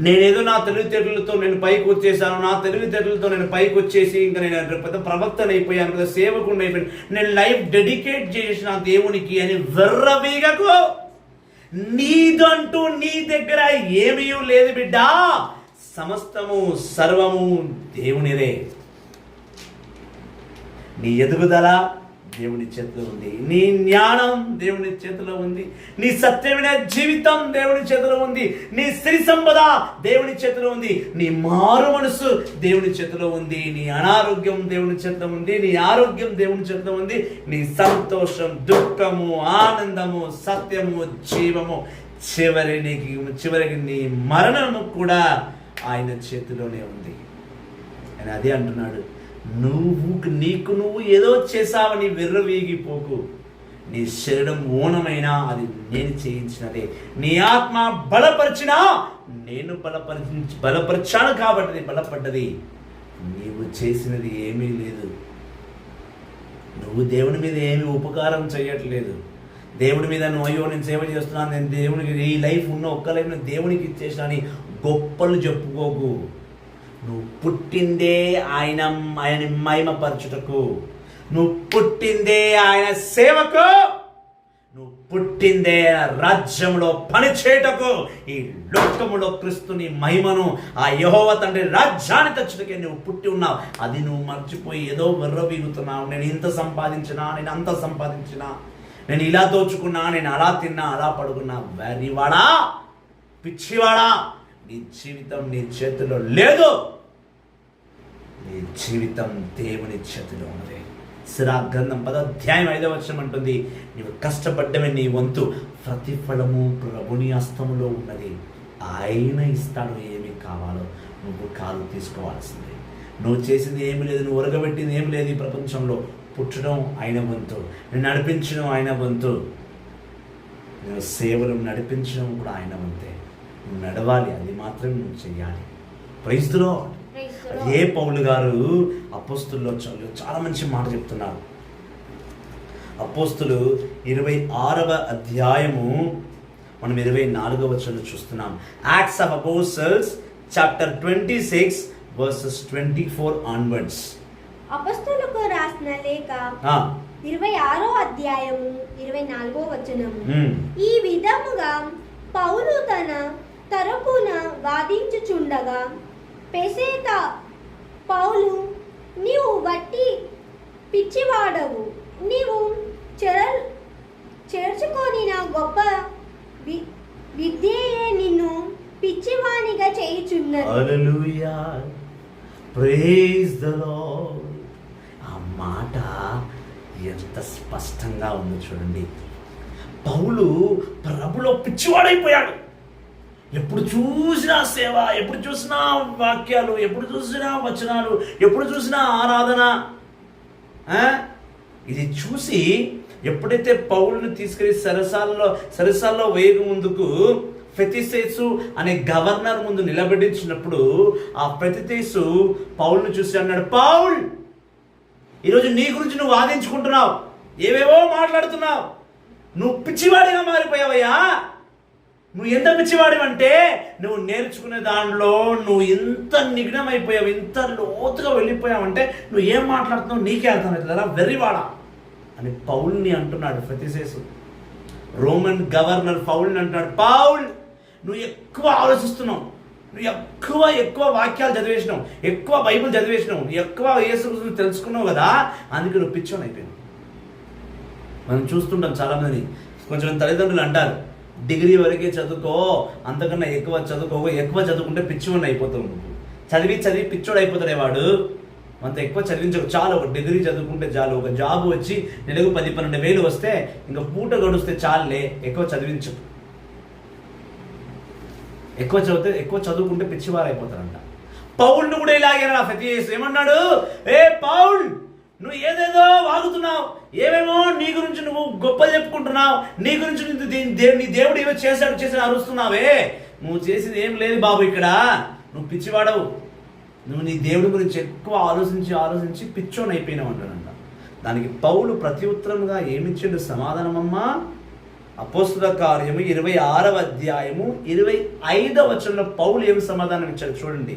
నేనేదో నా తెలివితేటలతో నేను పైకి వచ్చేసాను, నా తెలివితేటలతో నేను పైకి వచ్చేసి ఇంకా నేను పెద్ద ప్రవక్తను అయిపోయాను, పెద్ద సేవకుడిని అయిపోయాను, నేను లైఫ్ డెడికేట్ చేసిన దేవునికి అని వెర్రవీగకు. నీదంటూ నీ దగ్గర ఏమీ లేదు బిడ్డా. సమస్తము సర్వము దేవునిదే. నీ ఎదుగుదల దేవుని చేతిలో ఉంది, నీ జ్ఞానం దేవుని చేతిలో ఉంది, నీ సత్యమైన జీవితం దేవుని చేతిలో ఉంది, నీ సిరి సంపద దేవుని చేతిలో ఉంది, నీ మారు మనసు దేవుని చేతిలో ఉంది, నీ అనారోగ్యం దేవుని చేతిలో ఉంది, నీ ఆరోగ్యం దేవుని చేతిలో ఉంది, నీ సంతోషం, దుఃఖము, ఆనందము, సత్యము, జీవము, చివరికి నీ మరణము కూడా ఆయన చేతిలోనే ఉంది. అని అదే అంటున్నాడు, నీకు నువ్వు ఏదో చేసావని విర్రవీగిపోకు. నీ శరీరం ఓనమైనా అది నేను చేయించినదే. నీ ఆత్మ బలపరిచినా నేను బలపరిచాను కాబట్టి అది బలపడ్డది. నీవు చేసినది ఏమీ లేదు. నువ్వు దేవుని మీద ఏమీ ఉపకారం చేయట్లేదు. దేవుడి మీద నువ్వు అయ్యో నేను సేవ చేస్తున్నాను, నేను దేవునికి ఈ లైఫ్ ఉన్న ఒక్క లైఫ్ నేను దేవునికి ఇచ్చేసిన అని గొప్పలు చెప్పుకోకు. నువ్వు పుట్టిందే ఆయన మహిమపరచుటకు, నువ్వు పుట్టిందే ఆయన సేవకు, నువ్వు పుట్టిందే రాజ్యంలో పనిచేయటకు. ఈ లోకములో క్రీస్తుని మహిమను, ఆ యెహోవా తండ్రి రాజ్యాన్ని తెచ్చుటకే నువ్వు పుట్టి ఉన్నావు. అది నువ్వు మర్చిపోయి ఏదో వెర్రవీగుతున్నావు. నేను ఇంత సంపాదించినా, నేను అంత సంపాదించినా, నేను ఇలా దోచుకున్నా, నేను అలా తిన్నా, అలా పడుకున్నా. వెర్రివాడా, పిచ్చివాడా, నీ జీవితం నీ చేతిలో లేదు. నీ జీవితం దేవుని చేతిలో ఉన్నది. సిరా గ్రంథం 10వ అధ్యాయం 5వ వచనం అంటుంది, నీవు కష్టపడ్డమే నీ వంతు, ప్రతిఫలము ప్రభుని హస్తములో ఉన్నది. ఆయన ఇస్తాడు ఏమి కావాలో. నువ్వు కాలు తీసుకోవాల్సిందే. నువ్వు చేసింది ఏమి లేదు, నువ్వు ఒరగబెట్టింది ఏమి లేదు. ఈ ప్రపంచంలో పుట్టడం ఆయన వంతు, నేను నడిపించడం ఆయన వంతు, నేను సేవలు నడిపించడం కూడా ఆయన వంతే. నువ్వు నడవాలి, అది మాత్రం నువ్వు చెయ్యాలి. Praise the Lord. అదే పౌలు గారు అపోస్తుల్లో చాలా మంచి మాట చెప్తున్నారు. అపోస్తులు 26వ అధ్యాయము మనం 24వ వచనం చూస్తున్నాం. Acts of apostles chapter 26 verses 24 onwards. అపొస్తలులకు కొరింథీయులకు రాసిన లేఖ 26వ అధ్యాయము 24వ వచనము. ఈ విధముగా పౌలు తన తరపున వాదించుచుండగా పెసేత పౌలు, నీవు వట్టి పిచ్చివాడవు, నీవు చేర్చుకొని నా గొప్ప విద్యయే నిన్ను పిచ్చివానిగా చేయుచున్నది. హల్లెలూయా, ప్రైజ్ ద లార్డ్. ఆ మాట ఎంత స్పష్టంగా ఉందో చూడండి. పౌలు ప్రభులో పిచ్చివాడైపోయాడు. ఎప్పుడు చూసినా సేవ, ఎప్పుడు చూసినా వాక్యాలు, ఎప్పుడు చూసినా వచనాలు, ఎప్పుడు చూసినా ఆరాధన. ఇది చూసి ఎప్పుడైతే పౌలుని తీసుకెళ్లి సరసాల్లో వేయక ముందుకు ఫెతిసేసు అనే గవర్నర్ ముందు నిలబెట్టించినప్పుడు ఆ ఫెతిసేసు పౌలుని చూసి అన్నాడు, పౌల్, ఈరోజు నీ గురించి నువ్వు వాదించుకుంటున్నావు, ఏవేవో మాట్లాడుతున్నావు, నువ్వు పిచ్చివాడిగా మారిపోయావయ్యా. నువ్వు ఎంత పిచ్చివాడివంటే నువ్వు నేర్చుకునే దానిలో నువ్వు ఇంత నిఘ్నమైపోయావు, ఇంత లోతుగా వెళ్ళిపోయావంటే నువ్వు ఏం మాట్లాడుతున్నావు నీకే అర్థమవుతుందా వెర్రివాడా అని పౌల్ని అంటున్నాడు ఫెతిసేసు. రోమన్ గవర్నర్ పౌల్ని అంటున్నాడు, పౌల్, నువ్వు ఎక్కువ ఆలోచిస్తున్నావు, నువ్వు ఎక్కువ వాక్యాలు చదివేసినావు, ఎక్కువ బైబిల్ చదివేసినావు, ఎక్కువ యేసు గురించి తెలుసుకున్నావు కదా, అందుకే నువ్వు పిచ్చోని అయిపోయావు. మనం చూస్తుంటాం చాలామంది, కొంచెం తల్లిదండ్రులు అంటారు, డిగ్రీ వరకే చదువుకో, అంతకన్నా ఎక్కువ చదువుకో, ఎక్కువ చదువుకుంటే పిచ్చివాడిని అయిపోతావు, నువ్వు చదివి పిచ్చోడు అయిపోతాడే వాడు, అంత ఎక్కువ చదివించకు, చాలు ఒక డిగ్రీ చదువుకుంటే చాలు, ఒక జాబ్ వచ్చి నెలకు 10-12 వేలు వస్తే ఇంకా పూట గడుస్తే చాలులే, ఎక్కువ చదివించకు. ఎక్కువ చదువుకుంటే పిచ్చివారు అయిపోతారంట. పౌల్ను కూడా ఇలాగే ఫెతిసేసు ఏమన్నాడు, ఏ పౌల్, నువ్వు ఏదేదో వాగుతున్నావు, ఏమేమో నీ గురించి నువ్వు గొప్పలు చెప్పుకుంటున్నావు, నీ గురించి నీ దేవుడు ఏమో చేశాడు అరుస్తున్నావే, నువ్వు చేసింది ఏం లేదు బాబు, ఇక్కడ నువ్వు పిచ్చివాడవు, నువ్వు నీ దేవుడి గురించి ఎక్కువ ఆలోచించి పిచ్చోని అయిపోయినావు అంటాడంట. దానికి పౌలు ప్రతి ఉత్తరంగా ఏమిచ్చాడు సమాధానమమ్మా? అపోస్తుల కార్యము 26వ అధ్యాయము 25వ వచనంలో పౌలు ఏమి సమాధానం ఇచ్చాడు చూడండి.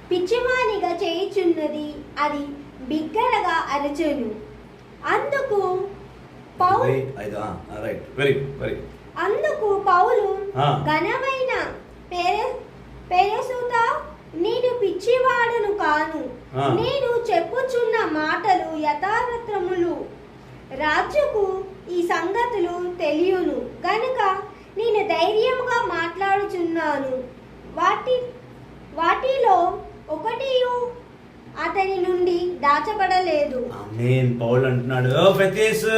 పిచ్చివానిగా చేయుచున్నది అది బిగ్గరగా అరచెను. అందుకు పౌలు ఘనమైన పెరసుత, నేను పిచ్చివాడను కాను, నేను చెప్పుచున్న మాటలు యథార్థములు, రాజుకు ఈ సంగతులు తెలియను గనుక నేను ధైర్యముగా మాట్లాడుచున్నాను, వాటిలో ఒకటి అతని నుండి దాచబడలేదు. ఆమేన్. పౌలు అంటున్నాడు, ఓ ఫెతిసేసు,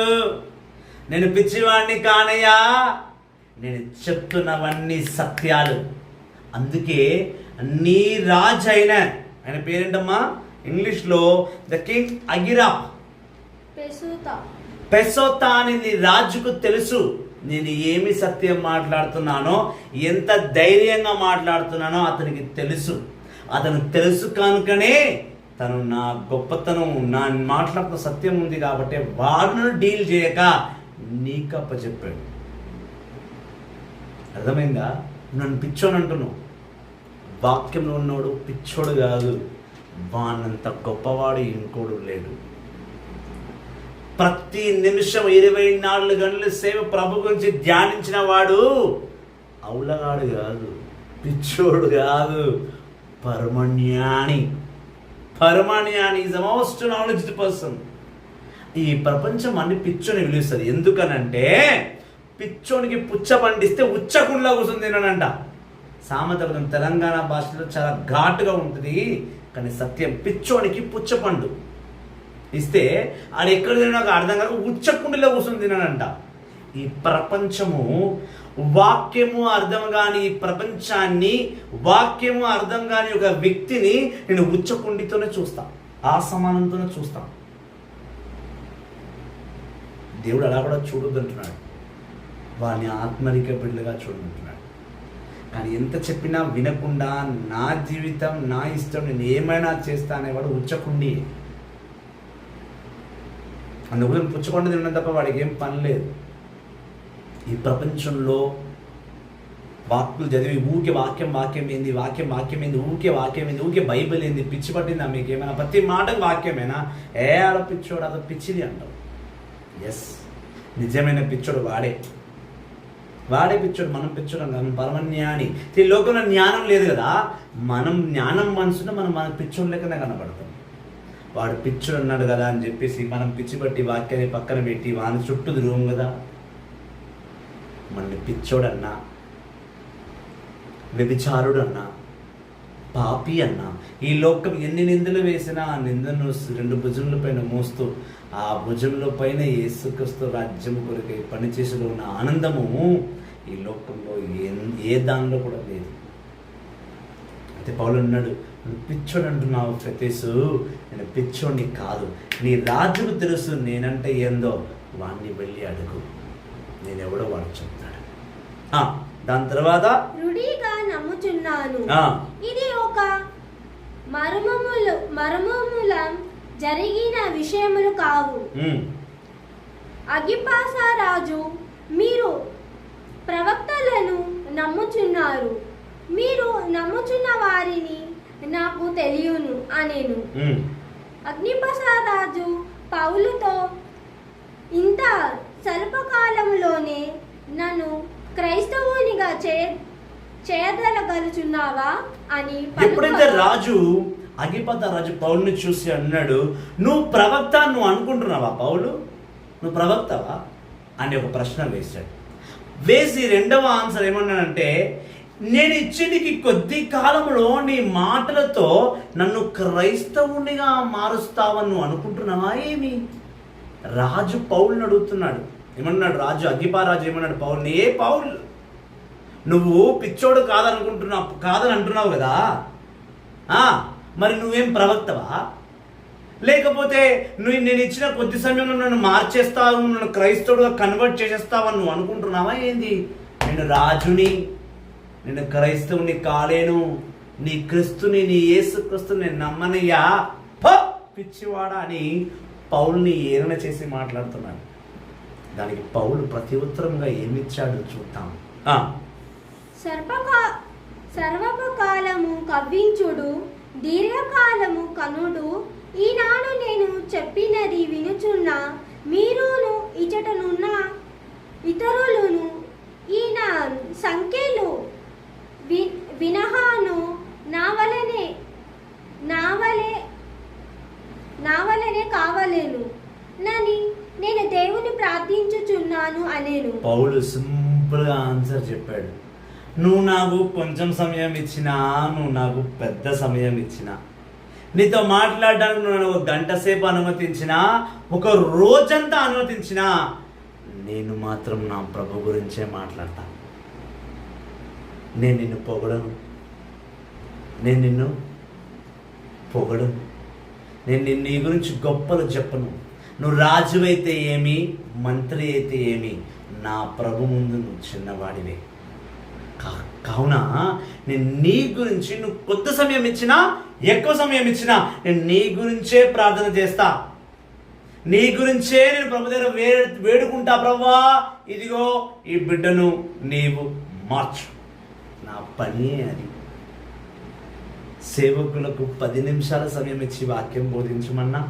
నేను పిచ్చివాడిని కానయ్యా, నేను చెప్తున్నవన్నీ సత్యాలు. అందుకే నీ రాజు అయిన ఆయన పేరేంటమ్మా ఇంగ్లీష్లో, ద కింగ్ అగిరా పెసోతా అని నీ రాజుకు తెలుసు నేను ఏమి సత్యం మాట్లాడుతున్నానో, ఎంత ధైర్యంగా మాట్లాడుతున్నానో అతనికి తెలుసు. అతను తెలుసు కనుకనే తను నా గొప్పతనం, నా మాట్లాడుతున్న సత్యం ఉంది కాబట్టి వాడిని డీల్ చేయక నీకప్ప చెప్పాడు. అర్థమైందా? నన్ను పిచ్చోని అంటున్నావు, వాక్యంలో ఉన్నవాడు పిచ్చోడు కాదు, వానంత గొప్పవాడు ఇంకోడు లేడు. ప్రతి నిమిషం 24 గంటల సేవ ప్రభు గురించి ధ్యానించిన వాడు అవులగాడు కాదు, పిచ్చోడు కాదు, పరమజ్ఞాని is the most knowledged person. ఈ ప్రపంచం అన్ని పిచ్చోని పిలుస్తుంది. ఎందుకనంటే పిచ్చోనికి పుచ్చ పండిస్తే ఉచ్చకుండా కూర్చొని తిననంట. సామెత తెలంగాణ భాషలో చాలా ఘాటుగా ఉంటుంది, కానీ సత్యం. పిచ్చోనికి పుచ్చపండు ఇస్తే ఆడు ఎక్కడ తిన్నా నాకు అర్థం కాక ఉచ్చకుండిలో కూర్చొని తిననంట. ఈ ప్రపంచము వాక్యము అర్థం కాని ఈ ప్రపంచాన్ని, వాక్యము అర్థం కాని ఒక వ్యక్తిని నేను ఉచ్చకుండితోనే చూస్తా, ఆ సమానంతోనే చూస్తా. దేవుడు అలా కూడా చూడొద్దంటున్నాడు, వాడిని ఆత్మరిక బిడ్డగా చూడమంటున్నాడు. కానీ ఎంత చెప్పినా వినకుండా నా జీవితం నా ఇష్టం నేను ఏమైనా చేస్తా అనేవాడు ఉచ్చకుండి. అందుకు పుచ్చకుండా తినడం తప్ప వాడికి ఏం పని లేదు. ఈ ప్రపంచంలో వాక్కులు చదివి ఊకే వాక్యం ఏంది ఊకే బైబిల్ ఏంది, పిచ్చి పట్టిందా మీకు ఏమైనా? ప్రతి మాటకు వాక్యమేనా? ఆడ పిచ్చోడు అదో పిచ్చిది అంటావు. ఎస్, నిజమైన పిచ్చోడు వాడే పిచ్చోడు, మనం పిచ్చోడు కాదు, పరమజ్ఞాని. ఈ లోకంలో జ్ఞానం లేదు కదా, మనం జ్ఞానం మనసులో మన పిచ్చోడు లెక్కనే కనబడతాం. వాడు పిచ్చోడు అన్నాడు కదా అని చెప్పేసి మనం పిచ్చి పట్టి వాక్యాన్ని పక్కన పెట్టి వాని చుట్టూ తిరుగుం కదా. మనల్ని పిచ్చోడన్నా, వ్యభిచారుడు అన్నా, పాపి అన్నా, ఈ లోకం ఎన్ని నిందలు వేసినా ఆ నిందను 2 భుజముల పైన మోస్తూ ఆ భుజముల పైన యేసుక్రీస్తు రాజ్యం కొరకు పనిచేసేలో ఉన్న ఆనందము ఈ లోకంలో ఏ దానిలో కూడా లేదు. అయితే పౌలు అన్నాడు, నువ్వు పిచ్చోడు అంటున్నావు ఫెతేసు, నేను పిచ్చోడిని కాదు, నీ రాజుకు తెలుసు నేనంటే ఏందో, వాణ్ణి వెళ్ళి అడుగు, నేనెవడో వాడు చెప్తాడు. దాని తర్వాత రుడిగా నమ్ముచున్నాను, ఇది ఒక మర్మముల జరిగిన విషయములు కావు. అగ్రిప్ప రాజు, మీరు ప్రవక్తలను నమ్ముచున్నారు, మీరు నమ్ముచున్న వారిని నాకు తెలియను అనేను. అగ్రిప్ప రాజు పౌలుతో, ఇంత స్వల్పకాలంలోనే నన్ను క్రైస్తవునిగా చేయదలగలుచున్నావా అని. ఎప్పుడైతే అగ్రిప్ప రాజు పౌలుని చూసి అన్నాడు, నువ్వు ప్రవక్త నువ్వు అనుకుంటున్నావా పౌలు, నువ్వు ప్రవక్తవా అని ఒక ప్రశ్న వేసి రెండవ ఆన్సర్ ఏమన్నాడంటే, నేను ఇచ్చేటికి కొద్ది కాలంలో నీ మాటలతో నన్ను క్రైస్తవునిగా మారుస్తావని నువ్వు అనుకుంటున్నావా ఏమి? రాజు పౌలుని అడుగుతున్నాడు. ఏమన్నాడు రాజు? అగ్రిప్ప రాజు ఏమన్నాడు పౌలుని, పౌలు నువ్వు పిచ్చోడు కాదని అంటున్నావు కదా, మరి నువ్వేం ప్రవక్తవా? లేకపోతే నేను ఇచ్చిన కొద్ది సమయంలో నన్ను మార్చేస్తావు, నన్ను క్రైస్తవుడుగా కన్వర్ట్ చేసేస్తావని నువ్వు అనుకుంటున్నావా ఏంది? నేను రాజుని, నేను క్రైస్తవుని కాలేను, నీ క్రీస్తుని, నీ యేసుక్రీస్తుని నేను నమ్మనయ్యా, పిచ్చివాడా అని పౌలుని ఏలన చేసి మాట్లాడుతున్నాడు. దానికి పౌలు ప్రతి ఉత్తరంగా ఏమిచ్చాడు చూద్దాం. సర్వకాలము కవ్వించుడు, దీర్ఘకాలము కనుడు, ఈనాడు నేను చెప్పినది వినుచున్న మీరును ఇచటనున్న ఇతరులను ఈయన సంఖ్యలు వినహాను నావలనే కావలేను నని నేను దేవుని ప్రార్థించుచున్నాను అనేను. పౌలు సింపుల్గా ఆన్సర్ చెప్పాడు. నువ్వు నాకు కొంచెం సమయం ఇచ్చినా, నువ్వు నాకు పెద్ద సమయం ఇచ్చినా, నీతో మాట్లాడడానికి నువ్వు నన్ను 1 గంట సేపు అనుమతించినా, 1 రోజంతా అనుమతించినా, నేను మాత్రం నా ప్రభు గురించే మాట్లాడతా. నేను నిన్ను పొగడను, నేను నీ గురించి గొప్పలు చెప్పను. నువ్వు రాజు అయితే ఏమి, మంత్రి అయితే ఏమి, నా ప్రభు ముందు నువ్వు చిన్నవాడివే. కావున నేను నీ గురించి, నువ్వు కొద్ది సమయం ఇచ్చినా ఎక్కువ సమయం ఇచ్చినా, నేను నీ గురించే ప్రార్థన చేస్తా, నీ గురించే నేను ప్రభు దగ్గర వేడుకుంటా. ప్రభువా, ఇదిగో ఈ బిడ్డను నీవు మార్చు. నా పని అది. సేవకులకు 10 నిమిషాల సమయం ఇచ్చి వాక్యం బోధించమన్నా,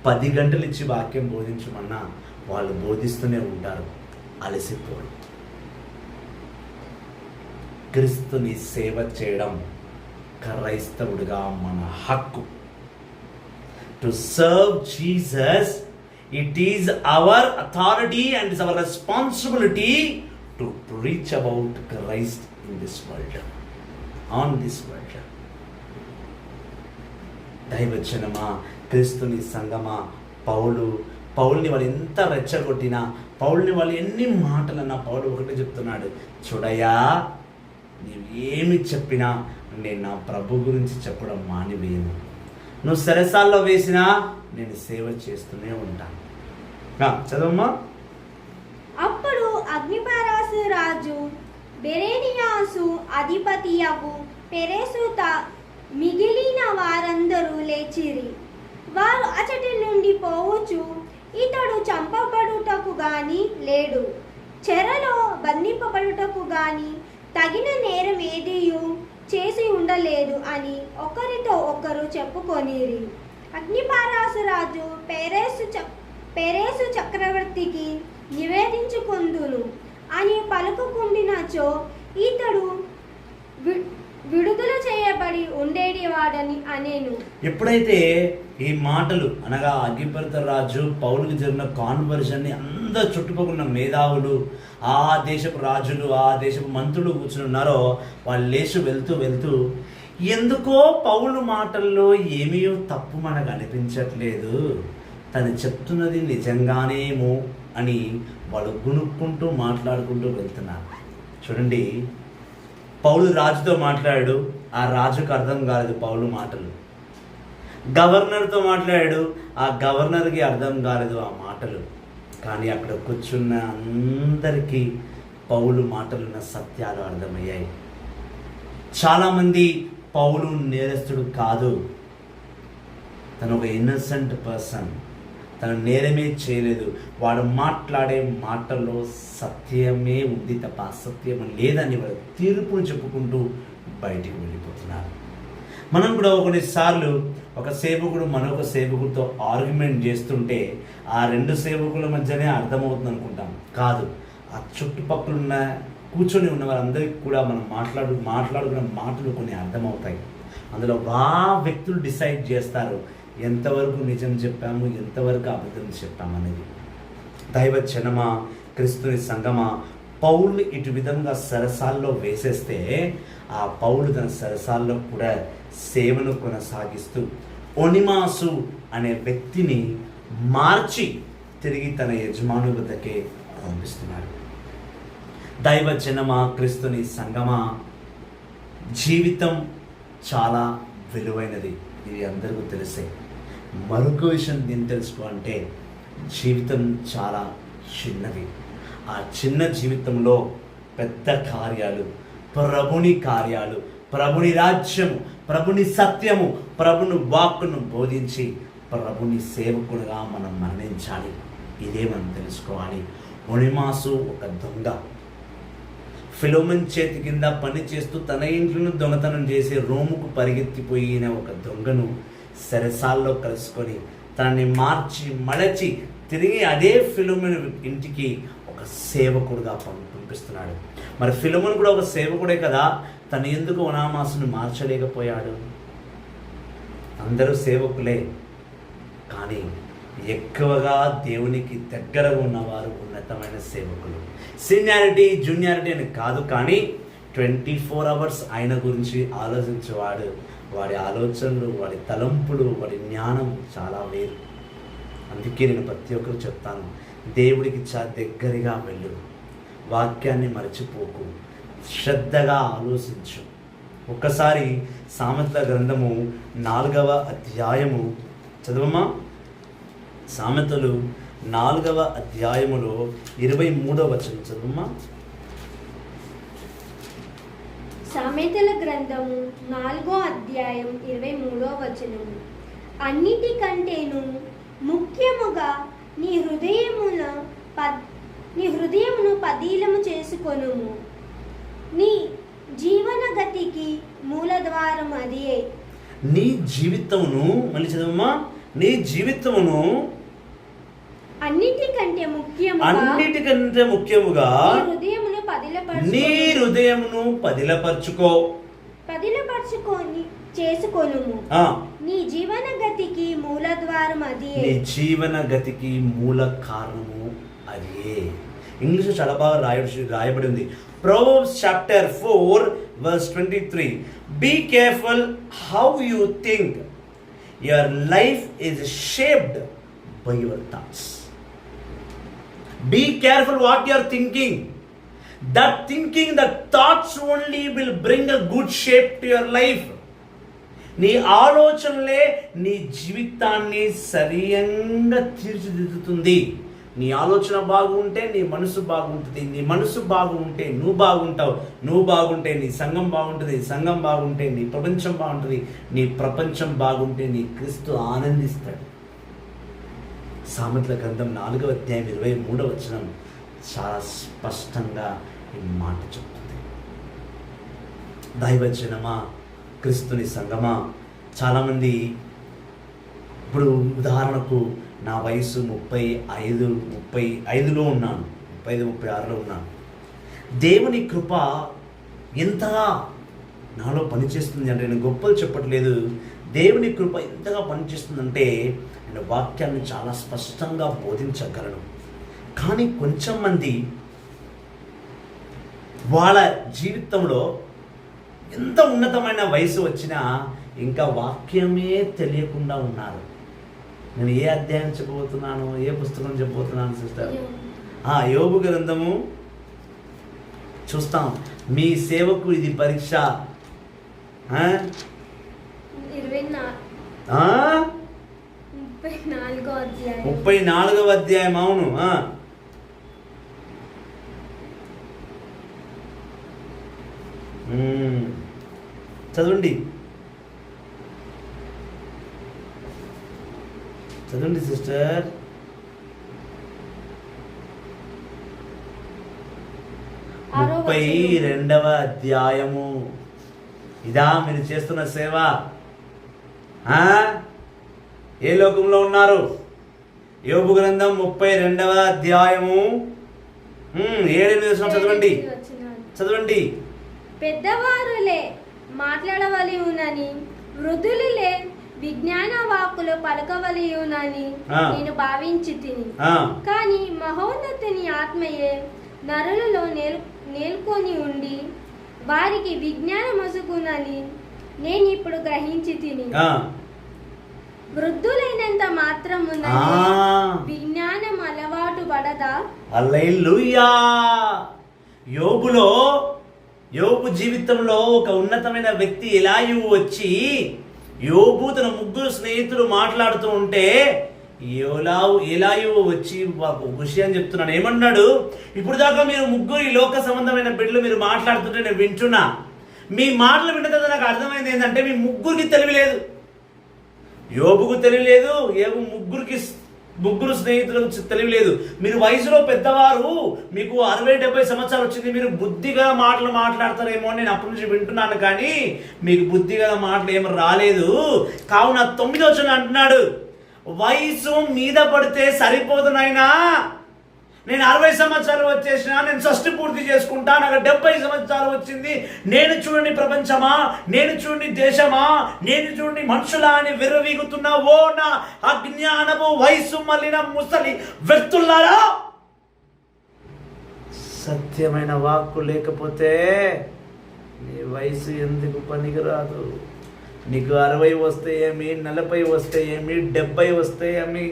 10 గంటలు ఇచ్చి వాక్యం బోధించమన్నా వాళ్ళు బోధిస్తూనే ఉంటారు, అలసిపోరు. క్రీస్తుని సేవ చేయడం క్రైస్తవుడిగా మన హక్కు. To serve Jesus, it is our authority and it's our responsibility to preach about Christ in this world, on this world. దైవజనమా, క్రీస్తుని సంగమా, పౌలుని వాళ్ళు ఎంత రెచ్చగొట్టినా, పౌలుని వాళ్ళు ఎన్ని మాటలన్నా, పౌలు ఒకటే చెప్తున్నాడు, చూడయ్యా, నీవు ఏమి చెప్పినా నేను నా ప్రభు గురించి చెప్పడం మానివేయను. నువ్వు సరసాల్లో వేసినా నేను సేవ చేస్తూనే ఉంటాను. చదవమ్మా. అప్పుడు అగ్రిప్ప రాజు బెరేనియాసు అధిపతియగు పెరెసుత మిగిలిన వారందరూ లేచిరి. వారు అచటి నుండి పోవచ్చు, ఇతడు చంపబడుటకు గాని లేడు, చెరలో బంధింపబడుటకు గాని తగిన నేరం ఏదియు చేసి ఉండలేదు అని ఒకరితో ఒకరు చెప్పుకొనిరి. అగ్నిపారాసు రాజు పెరేసు చక్రవర్తికి నివేదించుకొందును అని పలుకుకుండినచో ఇతడు విడుదల చేయబడి ఉండేటివాడని అనేను. ఎప్పుడైతే ఈ మాటలు అనగా అగ్నిపర్త రాజు పౌలుకి జరిగిన కాన్వర్జన్ని అందరు చుట్టుపక్కల మేధావులు, ఆ దేశపు రాజులు, ఆ దేశపు మంత్రులు కూర్చుని ఉన్నారో వాళ్ళు లేచి వెళ్తూ ఎందుకో పౌలు మాటల్లో ఏమీ తప్పు మనకు అనిపించట్లేదు, తను చెప్తున్నది నిజంగానేమో అని వాళ్ళు గుణుక్కుంటూ మాట్లాడుకుంటూ వెళ్తున్నారు. చూడండి, పౌలు రాజుతో మాట్లాడాడు, ఆ రాజుకు అర్థం కాలేదు పౌలు మాటలు. గవర్నర్తో మాట్లాడాడు, ఆ గవర్నర్కి అర్థం కాలేదు ఆ మాటలు. కానీ అక్కడ కూర్చున్న అందరికీ పౌలు మాటలున్న సత్యాలు అర్థమయ్యాయి. చాలామంది పౌలు నేరస్తుడు కాదు, తను ఒక ఇన్నసెంట్ పర్సన్, తను నేరమే చేయలేదు, వాడు మాట్లాడే మాటల్లో సత్యమే ఉంది తప్ప అసత్యం లేదని వాడు తీర్పును చెప్పుకుంటూ బయటికి వెళ్ళిపోతున్నారు. మనం కూడా కొన్నిసార్లు ఒక సేవకుడు మరొక సేవకుడితో ఆర్గ్యుమెంట్ చేస్తుంటే ఆ రెండు సేవకుల మధ్యనే అర్థమవుతుంది అనుకుంటాం. కాదు, ఆ చుట్టుపక్కల ఉన్న కూర్చొని ఉన్న వారందరికీ కూడా మనం మాట్లాడుకున్న మాటలు కొన్ని అర్థమవుతాయి. అందులో వ్యక్తులు డిసైడ్ చేస్తారు ఎంతవరకు నిజం చెప్పాము, ఎంతవరకు అబద్ధం చెప్పాము అనేది. దైవ జనమా, క్రీస్తుని సంగమా, పౌలు ఇటు విధంగా సరసాల్లో వేసేస్తే ఆ పౌలు తన సరసాల్లో కూడా సేవను కొనసాగిస్తూ ఒనిమాసు అనే వ్యక్తిని మార్చి తిరిగి తన యజమాను వద్దకే పంపిస్తున్నాడు. దైవ జనమా, క్రీస్తుని సంగమా, జీవితం చాలా విలువైనది, ఇది అందరికీ తెలిసే. మరొక విషయం నేను తెలుసుకో అంటే జీవితం చాలా చిన్నది. ఆ చిన్న జీవితంలో పెద్ద కార్యాలు, ప్రభుని కార్యాలు, ప్రభుని రాజ్యము, ప్రభుని సత్యము, ప్రభుని వాక్కును బోధించి ప్రభుని సేవకుడుగా మనం మరణించాలి. ఇదే మనం తెలుసుకోవాలి. ఒనిమాసు ఒక దొంగ, ఫిలోమెన్ చేతి కింద పని చేస్తూ తన ఇంట్లోనూ దొంగతనం చేసి రోముకు పరిగెత్తిపోయిన ఒక దొంగను సరసాల్లో కలుసుకొని తనని మార్చి మలచి తిరిగి అదే ఫిలోమెన్ ఇంటికి ఒక సేవకుడుగా పంపిస్తున్నాడు. మరి ఫిలోమెన్ కూడా ఒక సేవకుడే కదా, తను ఎందుకు ఒనామాసును మార్చలేకపోయాడు? అందరూ సేవకులే, కానీ ఎక్కువగా దేవునికి దగ్గరగా ఉన్నవారు ఉన్నతమైన సేవకులు. సీనియారిటీ జూనియారిటీ అని కాదు, కానీ 24 hours ఆయన గురించి ఆలోచించేవాడు. వాడి ఆలోచనలు, వాడి తలంపులు, వాడి జ్ఞానం చాలా వేరు. అందుకే నేను ప్రతి ఒక్కరు చెప్తాను, దేవుడికి దగ్గరగా వెళ్ళు, వాక్యాన్ని మరచిపోకు, శ్రద్ధగా ఆలోచించు. ఒక్కసారి సామెతల గ్రంథము 4వ అధ్యాయము చదవమా. సామెతలు 4వ అధ్యాయములో 23వ వచనం చదవమా. సామెతల గ్రంథము 4వ అధ్యాయం 23వ వచనము. అన్నిటికంటేను ముఖ్యముగా నీ హృదయమును పదిలము చేసుకొనుము, నీ జీవన గతికి మూలద్వారం అదియే. నీ జీవితమును, మళ్ళీ చదవమ్మా, నీ జీవితమును అన్నిటికంటే ముఖ్యముగా నీ హృదయమును పదిలపరచుకొని చేసుకొనుము, నీ జీవన గతికి మూలద్వారం అదియే. నీ జీవన గతికి మూల కారణము అదే. ఇంగ్లీష్ చాలా బాగా రాయబడి ఉంది. Proverbs chapter 4 verse 23. Be careful how you think. Your life is shaped by your thoughts. Be careful what you are thinking. That thinking, the thoughts only will bring a good shape to your life. నీ ఆలోచనలే నీ జీవితాన్ని సరియంగా తీర్చిదిద్దుతుంది. నీ ఆలోచన బాగుంటే నీ మనసు బాగుంటుంది, నీ మనసు బాగుంటే నువ్వు బాగుంటావు, నువ్వు బాగుంటే నీ సంఘం బాగుంటుంది, సంఘం బాగుంటే నీ ప్రపంచం బాగుంటుంది, నీ ప్రపంచం బాగుంటే నీ క్రీస్తు ఆనందిస్తాడు. సామెతల గ్రంథం 4వ అధ్యాయం 23వ వచనం చాలా స్పష్టంగా ఈ మాట చెప్తుంది. దైవజనమా, క్రీస్తుని సంగమా, చాలామంది ఇప్పుడు ఉదాహరణకు నా వయసు 35లో ఉన్నాను, 36లో ఉన్నాను. దేవుని కృప ఎంతగా నాలో పనిచేస్తుంది అంటే, నేను గొప్పలు చెప్పట్లేదు, దేవుని కృప ఎంతగా పనిచేస్తుందంటే నేను వాక్యాన్ని చాలా స్పష్టంగా బోధించగలను. కానీ కొంచెం మంది వాళ్ళ జీవితంలో ఎంత ఉన్నతమైన వయసు వచ్చినా ఇంకా వాక్యమే తెలియకుండా ఉన్నారు. నేను ఏ అధ్యాయం చెప్పబోతున్నాను, ఏ పుస్తకం చెప్పబోతున్నాను సిస్టర్? యోబు గ్రంథము చూస్తాం. మీ సేవకు ఇది పరీక్ష. 34వ అధ్యాయం. అవును. చదవండి సిస్టర్. 32వ అధ్యాయము. ఇదా మీరు చేస్తున్న సేవ? ఏ లోకంలో ఉన్నారు? యోబు గ్రంథం 32వ అధ్యాయము 7-8 చదవండి. పెద్దవారులే మాట్లాడవలయునని, వృద్ధులే విజ్ఞాన వాక్కులు పలకవలయునని నేను భావించి తిని, కానీ మహోన్నతుని ఆత్మయే నరులలో నేల్కొని ఉండి వారికి విజ్ఞానం మసుకునని నేను ఇప్పుడు గ్రహించి తిని. వృద్ధులైనంత మాత్రమున విజ్ఞానం అలవాటు పడదా? హల్లెలూయా. యోబు జీవితంలో ఒక ఉన్నతమైన వ్యక్తి ఎలాయు వచ్చి, యోబు తన 3 స్నేహితులు మాట్లాడుతూ ఉంటే ఎలాయు వచ్చి ఒక విషయం చెప్తున్నాడు. ఏమన్నాడు? ఇప్పుడు దాకా మీరు 3 ఈ లోక సంబంధమైన బిడ్డలు మీరు మాట్లాడుతుంటే నేను వింటున్నా. మీ మాటలు విన్న తర్వాత నాకు అర్థమైంది ఏంటంటే, మీ 3కి తెలివి లేదు. యోబుకు తెలియలేదు, ఏమో 3 స్నేహితులకు తెలివి లేదు. మీరు వయసులో పెద్దవారు, మీకు 60-70 సంవత్సరాలు వచ్చింది, మీరు బుద్ధిగా మాటలు మాట్లాడతారేమో అని నేను అప్పటి నుంచి వింటున్నాను. కానీ మీకు బుద్ధిగా మాటలు ఏమో రాలేదు. కావున 9వ వచనం అంటున్నాడు, వయసు మీద పడితే సరిపోదు నాయనా, నేను 60 సంవత్సరాలు వచ్చేసిన, నేను షష్ఠి పూర్తి చేసుకుంటా, నాకు 70 సంవత్సరాలు వచ్చింది, నేను చూడండి ప్రపంచమా, నేను చూడండి దేశమా, నేను చూడండి మనుషులా అని విర్రవీగుతున్న ఓ నా అజ్ఞానము వయసు మళ్ళిన ముసలి వ్యక్తులారా, సత్యమైన వాక్కు లేకపోతే నీ వయసు ఎందుకు పనికిరాదు. నీకు 60 వస్తే ఏమి, 40 వస్తే ఏమి, 70 వస్తే ఏమి,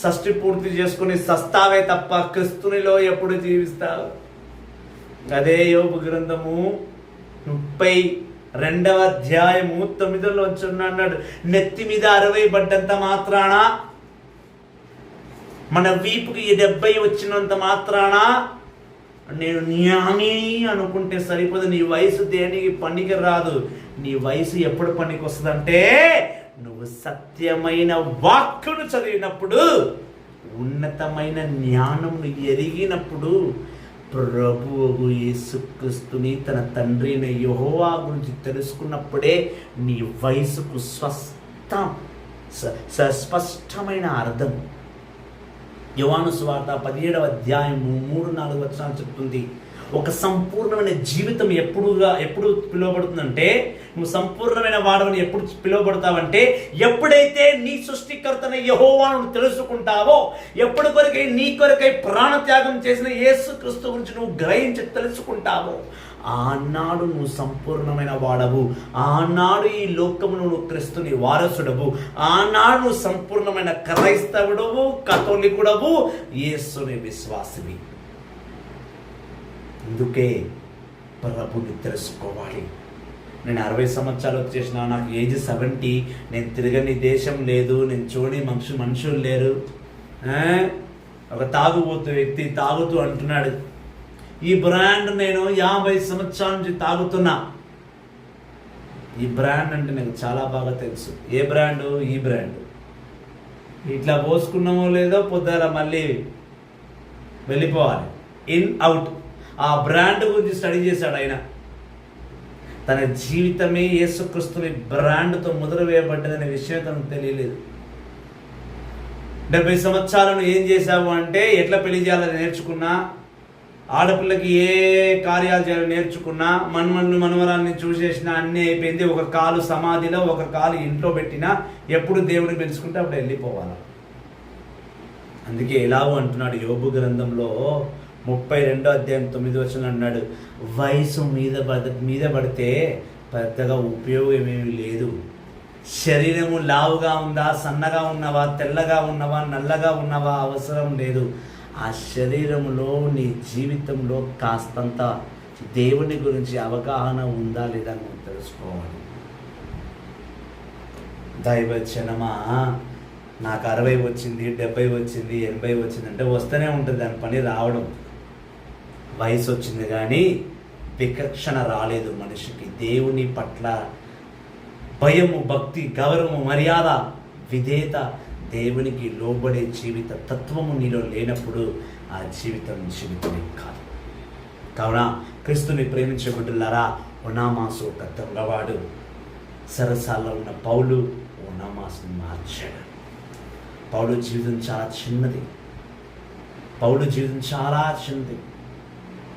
షష్ఠి పూర్తి చేసుకుని సస్తావే తప్ప క్రిస్తునిలో ఎప్పుడు జీవిస్తావు? అదే యోబు గ్రంథము 32వ అధ్యాయము 9లో అన్నాడు, నెత్తి మీద 60 పడ్డంత మాత్రాన, మన వీపుకి 70 వచ్చినంత మాత్రాన నేను జ్ఞాని అనుకుంటే సరిపోదు. నీ వయసు దేనికి పనికి రాదు. నీ వయసు ఎప్పుడు పనికి వస్తుందంటే, నువ్వు సత్యమైన వాక్కును చదివినప్పుడు, ఉన్నతమైన జ్ఞానమును ఎరిగినప్పుడు, ప్రభువు యేసుక్రీస్తుని తన తండ్రి అయిన యెహోవా గురించి తెలుసుకున్నప్పుడే నీ వయసుకు స్పష్టమైన అర్థం. యోహాను సువార్త 17వ అధ్యాయము 3-4 వచనాలు చెప్తుంది. ఒక సంపూర్ణమైన జీవితం ఎప్పుడు పిలువబడుతుందంటే, నువ్వు సంపూర్ణమైన వాడవని ఎప్పుడు పిలువబడతావంటే, ఎప్పుడైతే నీ సృష్టికర్తన యెహోవాను తెలుసుకుంటావో, ఎప్పుడు కొరకై నీ కొరకై ప్రాణత్యాగం చేసిన యేసుక్రీస్తు గురించి నువ్వు గ్రహించి తెలుసుకుంటావో, ఆనాడు నువ్వు సంపూర్ణమైన వాడవు. ఆనాడు ఈ లోకమును నువ్వు క్రీస్తుని వారసుడవు. ఆనాడు నువ్వు సంపూర్ణమైన క్రైస్తవుడవు, కథోలికుడవు, యేసుని విశ్వాసివి. అందుకే ప్రభుని తెలుసుకోవాలి. నేను 60 సంవత్సరాలు వచ్చేసిన, నాకు ఏజ్ 70, నేను తిరగని దేశం లేదు, నేను చూడని మనుషులు లేరు. ఒక తాగుబోతు వ్యక్తి తాగుతూ అంటున్నాడు, ఈ బ్రాండ్ నేను 50 సంవత్సరాల నుంచి తాగుతున్నా. ఈ బ్రాండ్ అంటే నాకు చాలా బాగా తెలుసు. ఏ బ్రాండు? ఈ బ్రాండ్. ఇట్లా పోసుకున్నామో లేదో పొద్దున మళ్ళీ వెళ్ళిపోవాలి, ఇన్ అవుట్. ఆ బ్రాండ్ గురించి స్టడీ చేశాడు ఆయన. తన జీవితమే యేసుక్రీస్తుని బ్రాండ్తో ముద్ర వేయబడ్డదనే విషయం తనకు తెలియలేదు. 70 సంవత్సరాలను ఏం చేశావు అంటే ఎట్లా పెళ్లి చేయాలని నేర్చుకున్నా, ఆడపిల్లకి ఏ కార్యాలు చేయాలో నేర్చుకున్నా, మనవరాల్ని చూసేసినా అన్నీ అయిపోయింది. ఒక కాలు సమాధిలో, ఒక కాలు ఇంట్లో పెట్టినా ఎప్పుడు దేవుని పెంచుకుంటే అప్పుడు వెళ్ళిపోవాలి. అందుకే ఎలాగో అంటున్నాడు యోబు గ్రంథంలో 32వ అధ్యాయం 9వ వచనం అన్నాడు, వయసు మీద పడితే పెద్దగా ఉపయోగం ఏమీ లేదు. శరీరము లావుగా ఉందా, సన్నగా ఉన్నవా, తెల్లగా ఉన్నవా, నల్లగా ఉన్నవా అవసరం లేదు. ఆ శరీరంలో నీ జీవితంలో కాస్తంత దేవుని గురించి అవగాహన ఉందా లేదా నువ్వు తెలుసుకోవాలి. దైవజనమా, నాకు 60 వచ్చింది, 70 వచ్చింది, 80 వచ్చింది అంటే వస్తూనే ఉంటుంది దాని పని రావడం. వయసు వచ్చింది కానీ వికర్షణ రాలేదు మనిషికి. దేవుని పట్ల భయము, భక్తి, గౌరవము, మర్యాద, విధేయత, దేవునికి లోబడే జీవిత తత్వము నీలో లేనప్పుడు ఆ జీవితమే కాదు. కావున క్రీస్తుని ప్రేమించే బిడ్డలారా, ఒనామాసు ఒక దొంగవాడు. సరసాల్లో ఉన్న పౌలు ఒనామాసుని మార్చాడు. పౌలు జీవితం చాలా చిన్నది,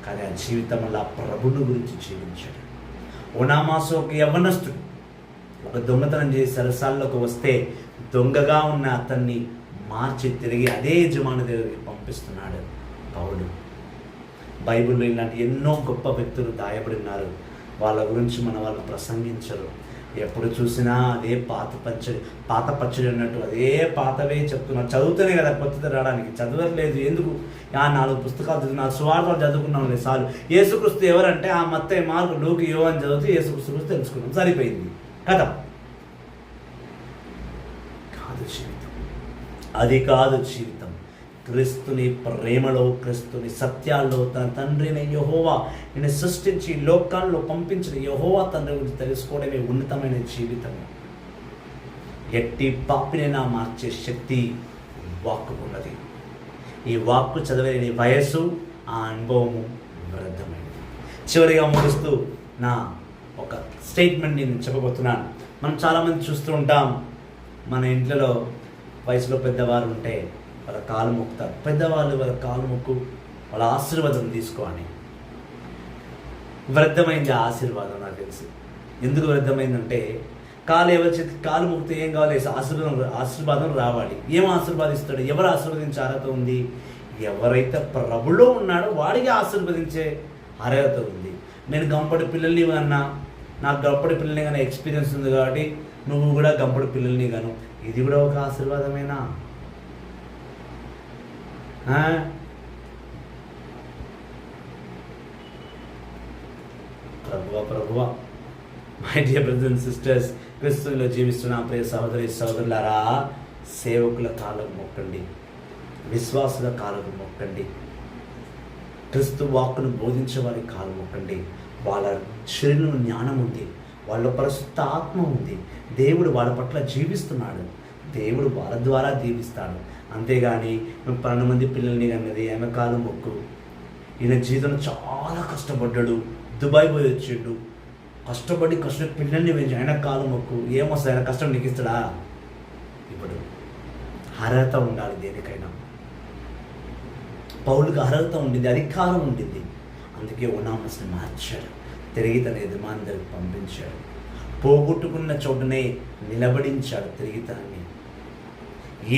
కానీ ఆ జీవితం వల్ల ప్రభుని గురించి జీవించాడు. ఒనామాసు ఒక యవ్వనస్తుడు, ఒక దొంగతనం చేసి సరసాల్లోకి వస్తే దొంగగా ఉన్న అతన్ని మార్చి తిరిగి అదే యజమాని దగ్గరికి పంపిస్తున్నాడు పౌలు. బైబిల్లో ఇలాంటి ఎన్నో గొప్ప వ్యక్తులు దాయబడి ఉన్నారు. వాళ్ళ గురించి మన వాళ్ళు ప్రసంగించరు. ఎప్పుడు చూసినా అదే పాత పచ్చడి అన్నట్టు అదే పాతవే చెప్తున్నారు. చదువుతూనే కదా కొత్తది రావడానికి, చదవట్లేదు ఎందుకు? 4 పుస్తకాలు చదివిన, సువార్తలు చదువుకున్నాం లేదు చాలు. యేసుక్రీస్తు ఎవరంటే ఆ మత్తయి, మార్కు, లూకా, యోహాను చదివితే యేసుక్రీస్తు గురించి తెలుసుకున్నాం, సరిపోయింది కదా. కాదు జీవితం, అది కాదు జీవితం. క్రీస్తుని ప్రేమలో, క్రీస్తుని సత్యాల్లో, తన తండ్రిని యెహోవా నేను సృష్టించి లోకాల్లో పంపించిన యెహోవా తండ్రి గురించి తెలుసుకోవడమే ఉన్నతమైన జీవితం. ఎట్టి పాపినైనా మార్చే శక్తి వాక్కుకున్నది. ఈ వాక్కు చదివే వయస్సు, ఆ అనుభవము వృద్ధమైనది. చివరిగా ముగిస్తూ నా ఒక స్టేట్మెంట్ నేను చెప్పబోతున్నాను. మనం చాలామంది చూస్తూ ఉంటాం, మన ఇంట్లో వయసులో పెద్దవారు ఉంటే వాళ్ళ కాలు మొక్కుతారు. పెద్దవాళ్ళు వాళ్ళ కాలు మొక్కు, వాళ్ళ ఆశీర్వాదం తీసుకోవాలి. వృద్ధమైంది ఆ ఆశీర్వాదం. నాకు తెలుసు ఎందుకు వృద్ధమైందంటే, కాలు మొక్కితే ఏం కావాలి? ఆశీర్వాదం రావాలి. ఏం ఆశీర్వాదిస్తాడు? ఎవరు ఆశీర్వదించే అర్హత ఉంది? ఎవరైతే ప్రభులో ఉన్నాడో వాడికి ఆశీర్వదించే అర్హత ఉంది. నేను గంపడి పిల్లల్ని అన్నా, నాకు గంపడి పిల్లల్ని కానీ ఎక్స్పీరియన్స్ ఉంది కాబట్టి నువ్వు కూడా గంపడి పిల్లల్ని గాను, ఇది కూడా ఒక ఆశీర్వాదమేనా? ప్రభువా my dear brothers and sisters, క్రీస్తులో జీవిస్తున్న ప్రియ సహోదరి సహోదరులారా, సేవకుల కాళ్ళకు మొక్కండి, విశ్వాసుల కాళ్ళకు మొక్కండి, క్రీస్తు వాక్కును బోధించే వారి కాళ్ళు మొక్కండి. వాళ్ళ శరీరంలో జ్ఞానం ఉంది, వాళ్ళ పరిశుద్ధ ఆత్మ ఉంది. దేవుడు వాళ్ళ పట్ల జీవిస్తున్నాడు, దేవుడు వాళ్ళ ద్వారా దీవిస్తాడు. అంతేగాని 12 మంది పిల్లల్ని అన్నది ఆమె కాలు మొక్కు. ఈయన జీవితంలో చాలా కష్టపడ్డాడు, దుబాయ్ పోయి వచ్చిండు, కష్టపడి పిల్లల్ని పెంచి ఆయన కాలు మొక్కు. ఏమొస్తుంది? ఆయన కష్టం నీకు ఇస్తాడా? ఇప్పుడు అర్హత ఉండాలి దేనికైనా. పౌలుకి అర్హత ఉండింది, అధికారం ఉండింది. అందుకే ఒనామస్ని మార్చాడు, తిరిగి తన యజమాని దగ్గరికి పంపించాడు. పోగొట్టుకున్న చోటనే నిలబడించాడు తిరిగి తనని.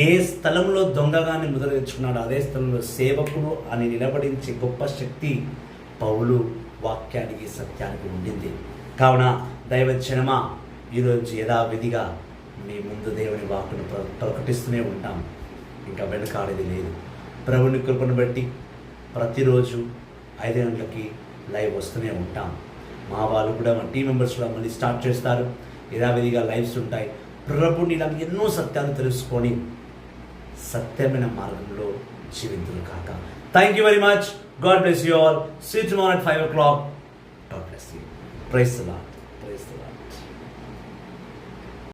ఏ స్థలంలో దొంగగానే ముద్ర తెచ్చుకున్నాడో అదే స్థలంలో సేవకుడు అని నిలబడించే గొప్ప శక్తి పౌలు వాక్యానికి, సత్యానికి ఉండింది. కావున దైవజనమా, ఈరోజు యథావిధిగా మీ ముందు దేవుని వాక్కును ప్రకటిస్తూనే ఉంటాం, ఇంకా వెనకాడేది లేదు. ప్రభుని కృపను బట్టి ప్రతిరోజు 5 గంటలకి లైవ్ వస్తూనే ఉంటాం. మా వాళ్ళు కూడా, మా టీం మెంబర్స్ కూడా మళ్ళీ స్టార్ట్ చేస్తారు. యథావిధిగా లైవ్స్ ఉంటాయి. ప్రభుని ఇలా ఎన్నో సత్యాలు తెలుసుకొని సత్యమైన మార్గంలో జీవించును కాక. Thank you very much. God bless you all. See you tomorrow at 5 o'clock. God bless you. Praise the Lord. Praise the Lord.